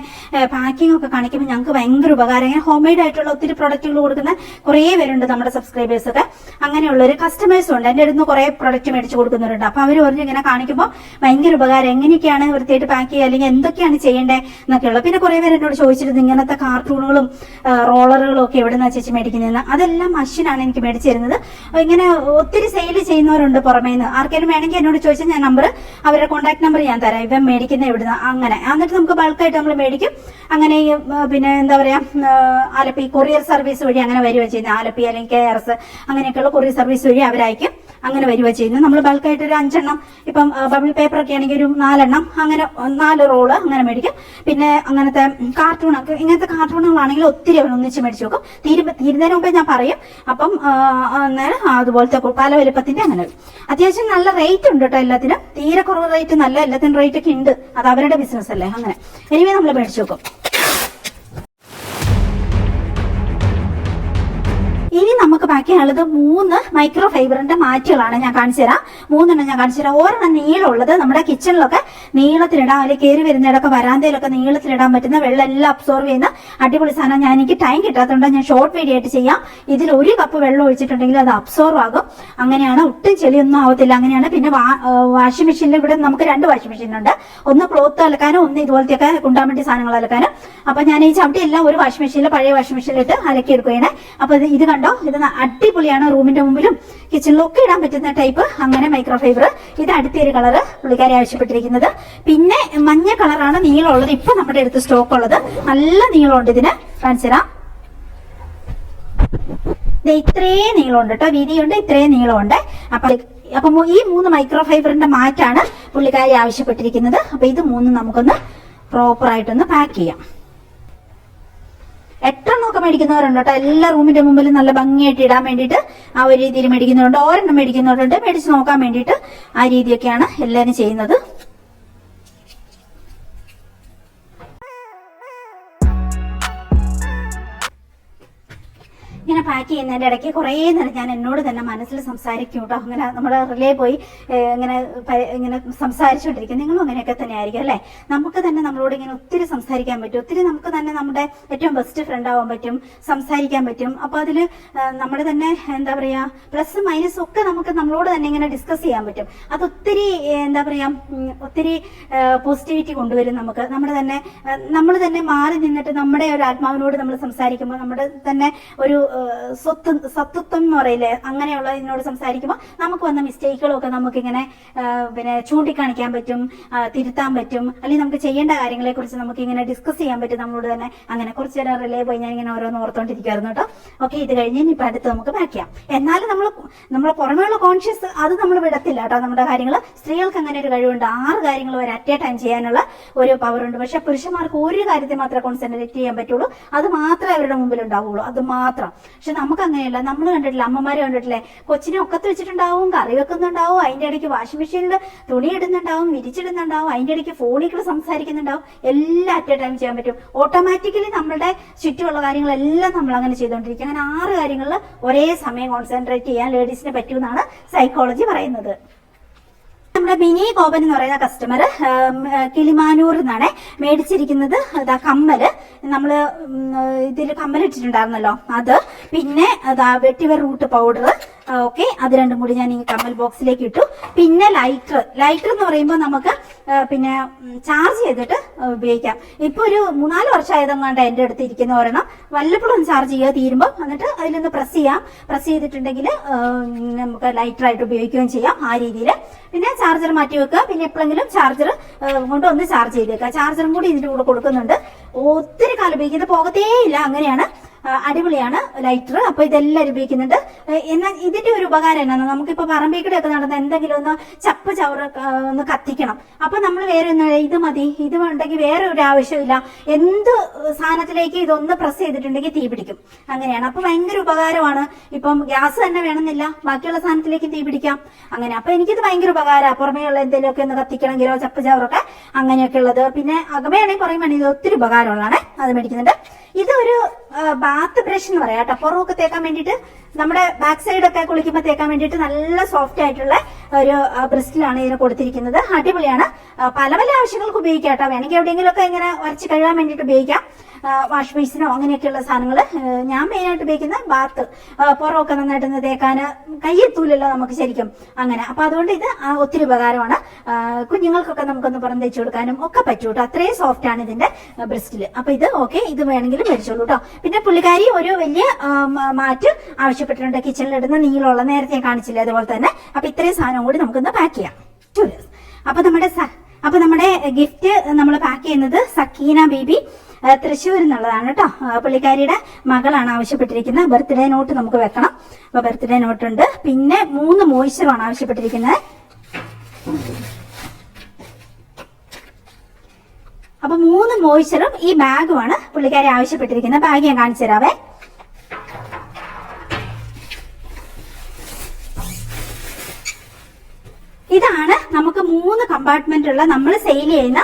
പാക്കിംഗ് ഒക്കെ കാണിക്കുമ്പോൾ ഞങ്ങൾക്ക് ഭയങ്കര ഉപകാരം. ഇങ്ങനെ ഹോം മെയ്ഡ് ആയിട്ടുള്ള ഒത്തിരി പ്രൊഡക്റ്റുകൾ കൊടുക്കുന്ന കുറേ പേരുണ്ട് നമ്മുടെ സബ്സ്ക്രൈബേഴ്സ് ഒക്കെ. അങ്ങനെയുള്ളൊരു കസ്റ്റമേഴ്സും ഉണ്ട്. എൻ്റെ അടുത്ത് കുറേ പ്രൊഡക്റ്റ് മേടിച്ച് കൊടുക്കുന്നവരുണ്ട്. അപ്പൊ അവർ പറഞ്ഞ് ഇങ്ങനെ കാണിക്കുമ്പോൾ ഭയങ്കര ഉപകാരം, എങ്ങനെയൊക്കെയാണ് വൃത്തിയായിട്ട് പാക്ക് ചെയ്യുക അല്ലെങ്കിൽ എന്തൊക്കെയാണ് ചെയ്യേണ്ടത് എന്നൊക്കെയുള്ളത്. പിന്നെ കുറേ പേര് എന്നോട് ചോദിച്ചിരുന്നു ഇങ്ങനത്തെ കാർട്ടൂണുകളും റോളറുകളും ഒക്കെ എവിടെ നിന്നാണ് ചേച്ചി മേടിക്കുന്നതെന്ന്. അതെല്ലാം മഷിനാണ് എനിക്ക് മേടിച്ചു തരുന്നത്. ഇങ്ങനെ ഒത്തിരി സെയിൽ ചെയ്യുന്നവരുണ്ട് പുറമേന്ന്. ആർക്കെങ്കിലും വേണമെങ്കിൽ എന്നോട് ചോദിച്ചാൽ ഞാൻ നമ്പർ, അവരുടെ കോൺടാക്ട് നമ്പർ ഞാൻ തരാം. ഇവൻ മേടിക്കുന്ന എവിടുന്ന അങ്ങനെ. എന്നിട്ട് നമുക്ക് ബൾക്കായിട്ട് നമ്മൾ മേടിക്കും. അങ്ങനെ പിന്നെ എന്താ പറയാ ആലപ്പി കൊറിയർ സർവീസ് വഴി അങ്ങനെ വരിക ചെയ്യുന്നത്. ആലപ്പി അല്ലെങ്കിൽ KRS അങ്ങനെയൊക്കെയുള്ള കൊറിയർ സർവീസ് വഴി അവരയക്കും. അങ്ങനെ വരിക ചെയ്യുന്നത്. നമ്മൾ ബൾക്കായിട്ട് ഒരു 5 എണ്ണം, ഇപ്പം ബബിൾ പേപ്പർ ഒക്കെ ആണെങ്കിൽ ഒരു 4 എണ്ണം, അങ്ങനെ 4 റോള് അങ്ങനെ മേടിക്കും. പിന്നെ അങ്ങനത്തെ കാർട്ടൂണൊക്കെ, ഇങ്ങനത്തെ കാർട്ടൂണുകളാണെങ്കിൽ ഒത്തിരി അവർ ഒന്നിച്ച് മേടിച്ചു വെക്കും. തീരുന്നതിന് മുമ്പേ ഞാൻ പറയും. അപ്പം അന്നേരം അതുപോലത്തെ പല വലുപ്പത്തിന്റെ അങ്ങനെ. അത്യാവശ്യം നല്ല റേറ്റ് ഉണ്ട് കേട്ടോ എല്ലാത്തിനും. തീരെ കുറവ് റേറ്റ് നല്ല, എല്ലാത്തിനും റേറ്റ് ഒക്കെ ഉണ്ട്. അത് അവരുടെ ബിസിനസ് അല്ലേ. അങ്ങനെ എനിവേ നമ്മൾ മേടിച്ചു വെക്കും. ഇനി നമുക്ക് ബാക്കിയുള്ളത് 3 മൈക്രോ ഫൈബറിന്റെ മാറ്റുകളാണ്. ഞാൻ കാണിച്ചു തരാം. 3 എണ്ണം ഞാൻ കാണിച്ചു തരാം. ഒരെണ്ണം നീളമുള്ളത് നമ്മുടെ കിച്ചണിലൊക്കെ നീളത്തിലിടാം, അല്ലെങ്കിൽ കയറി വരുന്നിടക്കെ വരാന്തയിലൊക്കെ നീളത്തിലിടാൻ പറ്റുന്ന വെള്ളം എല്ലാം അബ്സോർവ് ചെയ്യുന്ന അടിപൊളി സാധനം. ഞാൻ എനിക്ക് ടൈം കിട്ടാത്തതുകൊണ്ട് ഞാൻ ഷോർട്ട് വീഡിയോ ആയിട്ട് ചെയ്യാം. ഇതിൽ 1 കപ്പ് വെള്ളം ഒഴിച്ചിട്ടുണ്ടെങ്കിൽ അത് അബ്സോർവ് ആകും. അങ്ങനെയാണ്, ഒട്ടും ചെളിയൊന്നും ആവത്തില്ല. അങ്ങനെയാണ്. പിന്നെ വാഷിംഗ് മെഷീനിൽ ഇവിടെ നമുക്ക് 2 വാഷിംഗ് മെഷീൻ ഉണ്ട്. ഒന്ന് ക്ലോത്ത് അലക്കാനും ഒന്ന് ഇതുപോലത്തെയൊക്കെ കുണ്ടാമ്പണ്ടി സാധനങ്ങൾ അലക്കാനും. അപ്പൊ ഞാൻ ഈ ചവിട്ടി എല്ലാം ഒരു വാഷിംഗ് മെഷീനിൽ, പഴയ വാഷിംഗ് മെഷീനിലിട്ട് അലക്കിയെടുക്കുകയാണ്. അപ്പൊ ഇത് കണ്ടോ, ഇത് അടിപൊളിയാണ്. റൂമിന്റെ മുമ്പിലും കിച്ചണിലും ഒക്കെ ഇടാൻ പറ്റുന്ന ടൈപ്പ് അങ്ങനെ മൈക്രോ ഫൈബർ. ഇത് അടുത്തൊരു കളറ് പുള്ളിക്കാരി ആവശ്യപ്പെട്ടിരിക്കുന്നത്. പിന്നെ മഞ്ഞ കളറാണ് നീളമുള്ളത്. ഇപ്പൊ നമ്മുടെ അടുത്ത് സ്റ്റോക്ക് ഉള്ളത്. നല്ല നീളമുണ്ട് ഇതിന്. കാണിച്ചു തരാം. ഇത്രയും നീളമുണ്ട് കേട്ടോ, വീതിയുണ്ട്, ഇത്രയും നീളമുണ്ട്. അപ്പൊ ഈ 3 മൈക്രോ ഫൈബറിന്റെ മാറ്റാണ് പുള്ളിക്കാരി ആവശ്യപ്പെട്ടിരിക്കുന്നത്. അപ്പൊ ഇത് 3 നമുക്കൊന്ന് പ്രോപ്പർ ആയിട്ടൊന്ന് പാക്ക് ചെയ്യാം. 8 എണ്ണമൊക്കെ മേടിക്കുന്നവരുണ്ട് കേട്ടോ. എല്ലാ റൂമിന്റെ മുമ്പിൽ നല്ല ഭംഗിയായിട്ട് ഇടാൻ വേണ്ടിയിട്ട് ആ ഒരു രീതിയിൽ മേടിക്കുന്നവരുണ്ട്. 1 എണ്ണം മേടിക്കുന്നവരുണ്ട്. മേടിച്ച് നോക്കാൻ വേണ്ടിയിട്ട് ആ രീതിയൊക്കെയാണ് എല്ലാവരും ചെയ്യുന്നത്. ഇങ്ങനെ പാക്ക് ചെയ്യുന്നതിന്റെ ഇടയ്ക്ക് കുറേ നേരം ഞാൻ എന്നോട് തന്നെ മനസ്സിൽ സംസാരിക്കും കേട്ടോ. അങ്ങനെ നമ്മുടെ റിലേ പോയി ഇങ്ങനെ സംസാരിച്ചുകൊണ്ടിരിക്കും. നിങ്ങളും അങ്ങനെയൊക്കെ തന്നെ ആയിരിക്കും അല്ലേ. നമുക്ക് തന്നെ നമ്മളോട് ഇങ്ങനെ ഒത്തിരി സംസാരിക്കാൻ പറ്റും. ഒത്തിരി നമുക്ക് തന്നെ നമ്മുടെ ഏറ്റവും ബെസ്റ്റ് ഫ്രണ്ട് ആവാൻ പറ്റും, സംസാരിക്കാൻ പറ്റും. അപ്പൊ അതില് നമ്മുടെ തന്നെ എന്താ പറയാ പ്ലസ് മൈനസ് ഒക്കെ നമുക്ക് നമ്മളോട് തന്നെ ഇങ്ങനെ ഡിസ്കസ് ചെയ്യാൻ പറ്റും. അതൊത്തിരി എന്താ പറയാ ഒത്തിരി പോസിറ്റിവിറ്റി കൊണ്ടുവരും നമുക്ക്. നമ്മൾ തന്നെ മാറി നിന്നിട്ട് നമ്മുടെ ഒരു ആത്മാവിനോട് നമ്മൾ സംസാരിക്കുമ്പോൾ നമ്മുടെ തന്നെ ഒരു സത്വത്വം എന്ന് പറയില്ലേ, അങ്ങനെയുള്ള ഇതിനോട് സംസാരിക്കുമ്പോൾ നമുക്ക് വന്ന മിസ്റ്റേക്കുകളൊക്കെ നമുക്കിങ്ങനെ പിന്നെ ചൂണ്ടിക്കാണിക്കാൻ പറ്റും, തിരുത്താൻ പറ്റും. അല്ലെങ്കിൽ നമുക്ക് ചെയ്യേണ്ട കാര്യങ്ങളെ കുറിച്ച് നമുക്ക് ഇങ്ങനെ ഡിസ്കസ് ചെയ്യാൻ പറ്റും നമ്മളോട് തന്നെ. അങ്ങനെ കുറച്ച് നേരം റിലേ പോയി ഞാൻ ഇങ്ങനെ ഓരോന്ന് ഓർത്തോണ്ടിരിക്കുമായിരുന്നു കേട്ടോ. ഓക്കെ, ഇത് കഴിഞ്ഞ് ഇനിയിപ്പോൾ അടുത്ത് നമുക്ക് ബാക്ക് ചെയ്യാം. എന്നാലും നമ്മളെ പുറമേയുള്ള കോൺഷ്യസ് അത് നമ്മൾ വിടത്തില്ല കേട്ടോ നമ്മുടെ കാര്യങ്ങൾ. സ്ത്രീകൾക്ക് അങ്ങനെ ഒരു കഴിവുണ്ട്. 6 കാര്യങ്ങൾ വരെ അറ്റ് എ ടൈം ചെയ്യാനുള്ള ഒരു പവർ ഉണ്ട്. പക്ഷെ പുരുഷന്മാർക്ക് ഒരു കാര്യത്തിൽ മാത്രമേ കോൺസെൻട്രേറ്റ് ചെയ്യാൻ പറ്റുള്ളൂ. അത് മാത്രമേ അവരുടെ മുമ്പിൽ ഉണ്ടാവുള്ളൂ. അത് മാത്രം. പക്ഷെ നമുക്ക് അങ്ങനെയല്ല. നമ്മൾ കണ്ടിട്ടില്ല, അമ്മമാര് കണ്ടിട്ടില്ലേ, കൊച്ചിനെ ഒക്കത്ത് വെച്ചിട്ടുണ്ടാവും, കറി വെക്കുന്നുണ്ടാവും, അതിന്റെ ഇടയ്ക്ക് വാഷിംഗ് മെഷീനിൽ തുണി ഇടുന്നുണ്ടാവും, വിരിച്ചിടുന്നുണ്ടാവും, അതിന്റെ ഇടയ്ക്ക് ഫോണിൽ കൂടെ സംസാരിക്കുന്നുണ്ടാവും. എല്ലാം അറ്റ് എ ടൈം ചെയ്യാൻ പറ്റും. ഓട്ടോമാറ്റിക്കലി നമ്മുടെ ചുറ്റുമുള്ള കാര്യങ്ങളെല്ലാം നമ്മൾ അങ്ങനെ ചെയ്തുകൊണ്ടിരിക്കും. അങ്ങനെ 6 കാര്യങ്ങളിൽ ഒരേ സമയം കോൺസെൻട്രേറ്റ് ചെയ്യാൻ ലേഡീസിന് പറ്റുമെന്നാണ് സൈക്കോളജി പറയുന്നത്. നമ്മുടെ മിനി ഗോപൻ എന്ന് പറയുന്ന കസ്റ്റമർ കിളിമാനൂർ നിന്നാണ് മേടിച്ചിരിക്കുന്നത്. അതാ കമ്മല്, നമ്മള് ഇതിൽ കമ്മലിട്ടിട്ടുണ്ടായിരുന്നല്ലോ അത്, പിന്നെ അതാ വെട്ടിവർ റൂട്ട് പൗഡർ, ഓക്കെ, അത് രണ്ടും കൂടി ഞാൻ ഈ കമ്മൽ ബോക്സിലേക്ക് ഇട്ടു. പിന്നെ ലൈറ്റർ എന്ന് പറയുമ്പോൾ നമുക്ക് പിന്നെ ചാർജ് ചെയ്തിട്ട് ഉപയോഗിക്കാം. ഇപ്പൊ ഒരു 3-4 വർഷമായതെങ്ങാണ്ട് എന്റെ അടുത്ത് ഇരിക്കുന്ന ഒരെണ്ണം, വല്ലപ്പോഴും ചാർജ് ചെയ്യുക തീരുമ്പോൾ, എന്നിട്ട് അതിലൊന്ന് പ്രസ് ചെയ്യാം. പ്രസ് ചെയ്തിട്ടുണ്ടെങ്കിൽ നമുക്ക് ലൈറ്ററായിട്ട് ഉപയോഗിക്കുകയും ചെയ്യാം ആ രീതിയിൽ. പിന്നെ ചാർജർ മാറ്റി വെക്കുക. പിന്നെ എപ്പോഴെങ്കിലും ചാർജർ കൊണ്ട് ഒന്ന് ചാർജ് ചെയ്തേക്കുക. ചാർജറും കൂടി ഇതിന്റെ കൂടെ കൊടുക്കുന്നുണ്ട്. ഒത്തിരി കാലം ഉപയോഗിക്കുന്നത് പോകത്തേ ഇല്ല. അങ്ങനെയാണ്, അടിപൊളിയാണ് ലൈറ്റർ. അപ്പൊ ഇതെല്ലാവരും ഉപയോഗിക്കുന്നുണ്ട്. എന്നാൽ ഇതിന്റെ ഒരു ഉപകാരം എന്നാണ്, നമുക്കിപ്പോ പറമ്പിക്കൂടെ ഒക്കെ നടന്ന എന്തെങ്കിലും ഒന്ന് ചപ്പ് ചവറ് ഒന്ന് കത്തിക്കണം, അപ്പൊ നമ്മൾ വേറെ ഒന്ന് ഇത് മതി, ഇത് ഉണ്ടെങ്കിൽ വേറെ ഒരു ആവശ്യമില്ല, എന്ത് സാധനത്തിലേക്ക് ഇതൊന്ന് പ്രസ് ചെയ്തിട്ടുണ്ടെങ്കിൽ തീ പിടിക്കും. അങ്ങനെയാണ്. അപ്പൊ ഭയങ്കര ഉപകാരമാണ്. ഇപ്പം ഗ്യാസ് തന്നെ വേണമെന്നില്ല, ബാക്കിയുള്ള സാധനത്തിലേക്ക് തീ പിടിക്കാം. അങ്ങനെ അപ്പൊ എനിക്കിത് ഭയങ്കര ഉപകാരമാണ്. പുറമേയുള്ള എന്തെങ്കിലുമൊക്കെ ഒന്ന് കത്തിക്കണമെങ്കിലോ ചപ്പ് ചവറൊക്കെ അങ്ങനെയൊക്കെ ഉള്ളത്. പിന്നെ അകമയാണെങ്കിൽ പറയുമ്പോൾ ഇത് ഒത്തിരി ഉപകാരമുള്ളതാണ്. അത് മേടിക്കുന്നുണ്ട്. ഇതൊരു ബാത്ത് ബ്രഷ് എന്ന് പറയാം കേട്ടോ. പുറമൊക്കെ തേക്കാൻ വേണ്ടിയിട്ട്, നമ്മുടെ ബാക്ക് സൈഡ് ഒക്കെ കുളിക്കുമ്പോൾ തേക്കാൻ വേണ്ടിയിട്ട് നല്ല സോഫ്റ്റ് ആയിട്ടുള്ള ഒരു ബ്രസ്റ്റിലാണ് ഇതിന് കൊടുത്തിരിക്കുന്നത്. അടിപൊളിയാണ്. പല പല ആവശ്യങ്ങൾക്ക് ഉപയോഗിക്കാം കേട്ടോ. വേണമെങ്കിൽ എവിടെയെങ്കിലും ഒക്കെ ഇങ്ങനെ ഉരച്ച് കഴുകാൻ വേണ്ടിയിട്ട് ഉപയോഗിക്കാം. വാഷ് ബേസിനോ അങ്ങനെയൊക്കെയുള്ള സാധനങ്ങൾ. ഞാൻ മെയിനായിട്ട് ഉപയോഗിക്കുന്ന ബാത്ത്, പുറമൊക്കെ നന്നായിട്ട് തേക്കാന് കയ്യെത്തൂലല്ലോ നമുക്ക് ശരിക്കും. അങ്ങനെ അപ്പൊ അതുകൊണ്ട് ഇത് ഒത്തിരി ഉപകാരമാണ്. കുഞ്ഞുങ്ങൾക്കൊക്കെ നമുക്കൊന്ന് പുറം തേച്ച് കൊടുക്കാനും ഒക്കെ പറ്റൂ കേട്ടോ. അത്രയും സോഫ്റ്റ് ആണ് ഇതിന്റെ ബ്രസ്റ്റില്. അപ്പൊ ഇത് ഓക്കെ, ഇത് വേണമെങ്കിലും മേടിച്ചോളൂ കേട്ടോ. പിന്നെ പുള്ളിക്കാരി ഒരു വലിയ മാറ്റ് ആവശ്യപ്പെട്ടിട്ടുണ്ട്. കിച്ചണിലിടുന്ന നീളമുള്ള, നേരത്തെ കാണിച്ചില്ലേ അതുപോലെ തന്നെ. അപ്പൊ ഇത്രയും സാധനം കൂടി നമുക്കൊന്ന് പാക്ക് ചെയ്യാം. അപ്പൊ നമ്മുടെ ഗിഫ്റ്റ് നമ്മൾ പാക്ക് ചെയ്യുന്നത് സക്കീന ബേബി തൃശ്ശൂർ എന്നുള്ളതാണ് കേട്ടോ. പുള്ളിക്കാരിയുടെ മകളാണ് ആവശ്യപ്പെട്ടിരിക്കുന്നത്. ബർത്ത്ഡേ നോട്ട് നമുക്ക് വെക്കണം. അപ്പൊ ബർത്ത്ഡേ നോട്ട് ഉണ്ട്. പിന്നെ 3 മോയ്സ്ചറാണ് ആവശ്യപ്പെട്ടിരിക്കുന്നത്. അപ്പൊ 3 മോയ്സ്ചറും ഈ ബാഗുമാണ് പുള്ളിക്കാരി ആവശ്യപ്പെട്ടിരിക്കുന്നത്. ബാഗ് ഞാൻ കാണിച്ചു തരാവേ. ഇതാണ് നമുക്ക് 3 കമ്പാർട്ട്മെന്റ് ഉള്ള നമ്മൾ സെയിൽ ചെയ്യുന്ന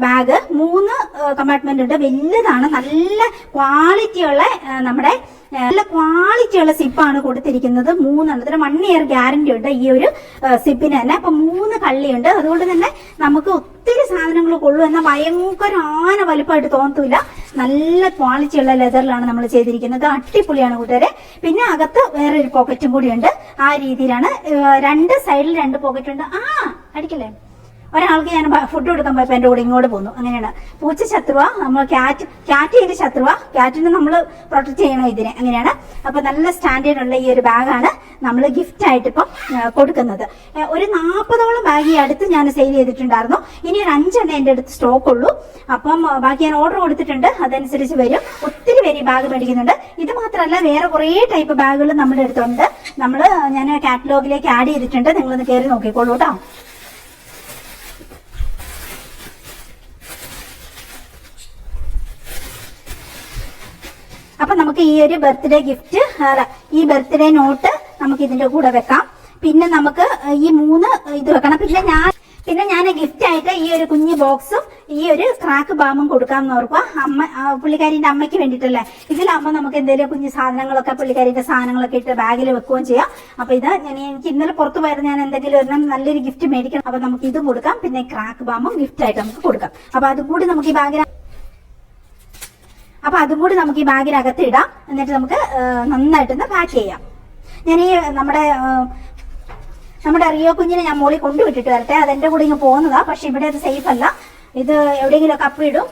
ബാഗ്. 3 കമ്പാർട്ട്മെന്റ് ഉണ്ട്. വലുതാണ്, നല്ല ക്വാളിറ്റിയുള്ള, നമ്മുടെ നല്ല ക്വാളിറ്റിയുള്ള സിപ്പാണ് കൊടുത്തിരിക്കുന്നത്. 3 എണ്ണത്തിന് 1 ഇയർ ഗ്യാരണ്ടി ഉണ്ട് ഈ ഒരു സിപ്പിന് തന്നെ. അപ്പൊ 3 കള്ളിയുണ്ട്. അതുകൊണ്ട് തന്നെ നമുക്ക് ഒത്തിരി സാധനങ്ങൾ കൊള്ളു എന്നാൽ ഭയങ്കര ആന വലുപ്പമായിട്ട് തോന്നത്തില്ല. നല്ല ക്വാളിറ്റിയുള്ള ലെതറിലാണ് നമ്മൾ ചെയ്തിരിക്കുന്നത്. അടിപൊളിയാണ് കൂട്ടുകാരെ. പിന്നെ അകത്ത് വേറെ ഒരു പോക്കറ്റും കൂടി ഉണ്ട്. ആ രീതിയിലാണ്. 2 സൈഡിൽ 2 പോക്കറ്റ് ഉണ്ട്. അടിക്കല്ലേ, ഒരാൾക്ക് ഞാൻ ഫുഡ് കൊടുക്കാൻ പോയപ്പോ എന്റെ കൂടെ ഇങ്ങോട്ട് പോന്നു. അങ്ങനെയാണ്. പൂച്ച ശത്രുവ, നമ്മൾ ക്യാറ്റ് ഇതിന്റെ ശത്രുവ, ക്യാറ്റിനെ നമ്മൾ പ്രൊട്ടക്ട് ചെയ്യണം ഇതിനെ. അങ്ങനെയാണ്. അപ്പൊ നല്ല സ്റ്റാൻഡേർഡ് ഉള്ള ഈ ഒരു ബാഗാണ് നമ്മൾ ഗിഫ്റ്റ് ആയിട്ട് ഇപ്പം കൊടുക്കുന്നത്. ഒരു 40ഓളം ബാഗ് ഈ അടുത്ത് ഞാൻ സെയിൽ ചെയ്തിട്ടുണ്ടായിരുന്നു. ഇനി ഒരു 5 എണ്ണം എന്റെ അടുത്ത് സ്റ്റോക്ക് ഉള്ളൂ. അപ്പം ബാക്കി ഞാൻ ഓർഡർ കൊടുത്തിട്ടുണ്ട്, അതനുസരിച്ച് വരും. ഒത്തിരി പേര് ഈ ബാഗ് മേടിക്കുന്നുണ്ട്. ഇത് മാത്രമല്ല, വേറെ കുറേ ടൈപ്പ് ബാഗുകൾ നമ്മുടെ അടുത്തുണ്ട്. ഞാൻ കാറ്റലോഗിലേക്ക് ആഡ് ചെയ്തിട്ടുണ്ട്. നിങ്ങളൊന്ന് കയറി നോക്കിക്കോളൂ കേട്ടോ. അപ്പൊ നമുക്ക് ഈ ഒരു ബർത്ത്ഡേ ഗിഫ്റ്റ്, ഈ ബർത്ത്ഡേ നോട്ട് നമുക്ക് ഇതിന്റെ കൂടെ വെക്കാം. പിന്നെ നമുക്ക് ഈ 3 ഇത് വെക്കണം. പിന്നെ ഞാൻ ഗിഫ്റ്റ് ആയിട്ട് ഈ ഒരു കുഞ്ഞു ബോക്സും ഈ ഒരു ക്രാക്ക് ബാമും കൊടുക്കാമെന്ന് ഓർക്കുക. പുള്ളിക്കാരിന്റെ അമ്മയ്ക്ക് വേണ്ടിയിട്ടല്ലേ. ഇതിലാകുമ്പോൾ നമുക്ക് എന്തെങ്കിലും കുഞ്ഞു സാധനങ്ങളൊക്കെ, പുള്ളിക്കാരിന്റെ സാധനങ്ങളൊക്കെ ഇട്ട് ബാഗിൽ വെക്കുകയും ചെയ്യാം. അപ്പൊ ഇത് എനിക്ക് ഇന്നലെ പുറത്ത് പോയത്, ഞാൻ എന്തെങ്കിലും ഒരെണ്ണം നല്ലൊരു ഗിഫ്റ്റ് മേടിക്കണം. അപ്പൊ നമുക്ക് ഇതും കൊടുക്കാം. പിന്നെ ക്രാക്ക് ബാമും ഗിഫ്റ്റ് ആയിട്ട് നമുക്ക് കൊടുക്കാം. അപ്പൊ അതും കൂടി നമുക്ക് ഈ ബാഗിനകത്ത് ഇടാം. എന്നിട്ട് നമുക്ക് നന്നായിട്ടൊന്ന് പാക്ക് ചെയ്യാം. ഞാൻ ഈ നമ്മുടെ റിയോ കുഞ്ഞിനെ ഞാൻ മോളിൽ കൊണ്ടുവിട്ടിട്ട് വരട്ടെ. അതെന്റെ കൂടെ ഇങ്ങ് പോകുന്നതാ. പക്ഷെ ഇവിടെ അത് സേഫ് അല്ല. ഇത് എവിടെയെങ്കിലും കപ്പ് ഇടും,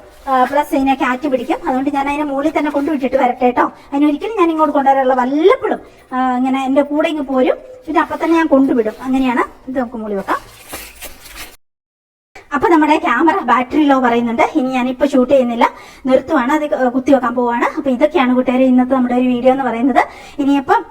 പ്ലസ് ഇതിനെ കാറ്റ് പിടിക്കും. അതുകൊണ്ട് ഞാൻ അതിനെ മുകളിൽ തന്നെ കൊണ്ടുവിട്ടിട്ട് വരട്ടെ കേട്ടോ. അതിനൊരിക്കലും ഞാൻ ഇങ്ങോട്ട് കൊണ്ടുവരാനുള്ള, വല്ലപ്പോഴും ഇങ്ങനെ എന്റെ കൂടെ ഇങ്ങ് പോരും. പിന്നെ അപ്പൊ തന്നെ ഞാൻ കൊണ്ടുവിടും. അങ്ങനെയാണ്. ഇത് നമുക്ക് മുകളിൽ വെക്കാം. അപ്പൊ നമ്മുടെ ക്യാമറ ബാറ്ററി ലോ പറയുന്നുണ്ട്. ഇനി ഞാനിപ്പോ ഷൂട്ട് ചെയ്യുന്നില്ല, നിർത്തുവാണ്. അത് കുത്തിവെക്കാൻ പോവാണ്. അപ്പൊ ഇതൊക്കെയാണ് കൂട്ടുകാരെ ഇന്നത്തെ നമ്മുടെ ഒരു വീഡിയോ എന്ന് പറയുന്നത്. ഇനിയിപ്പം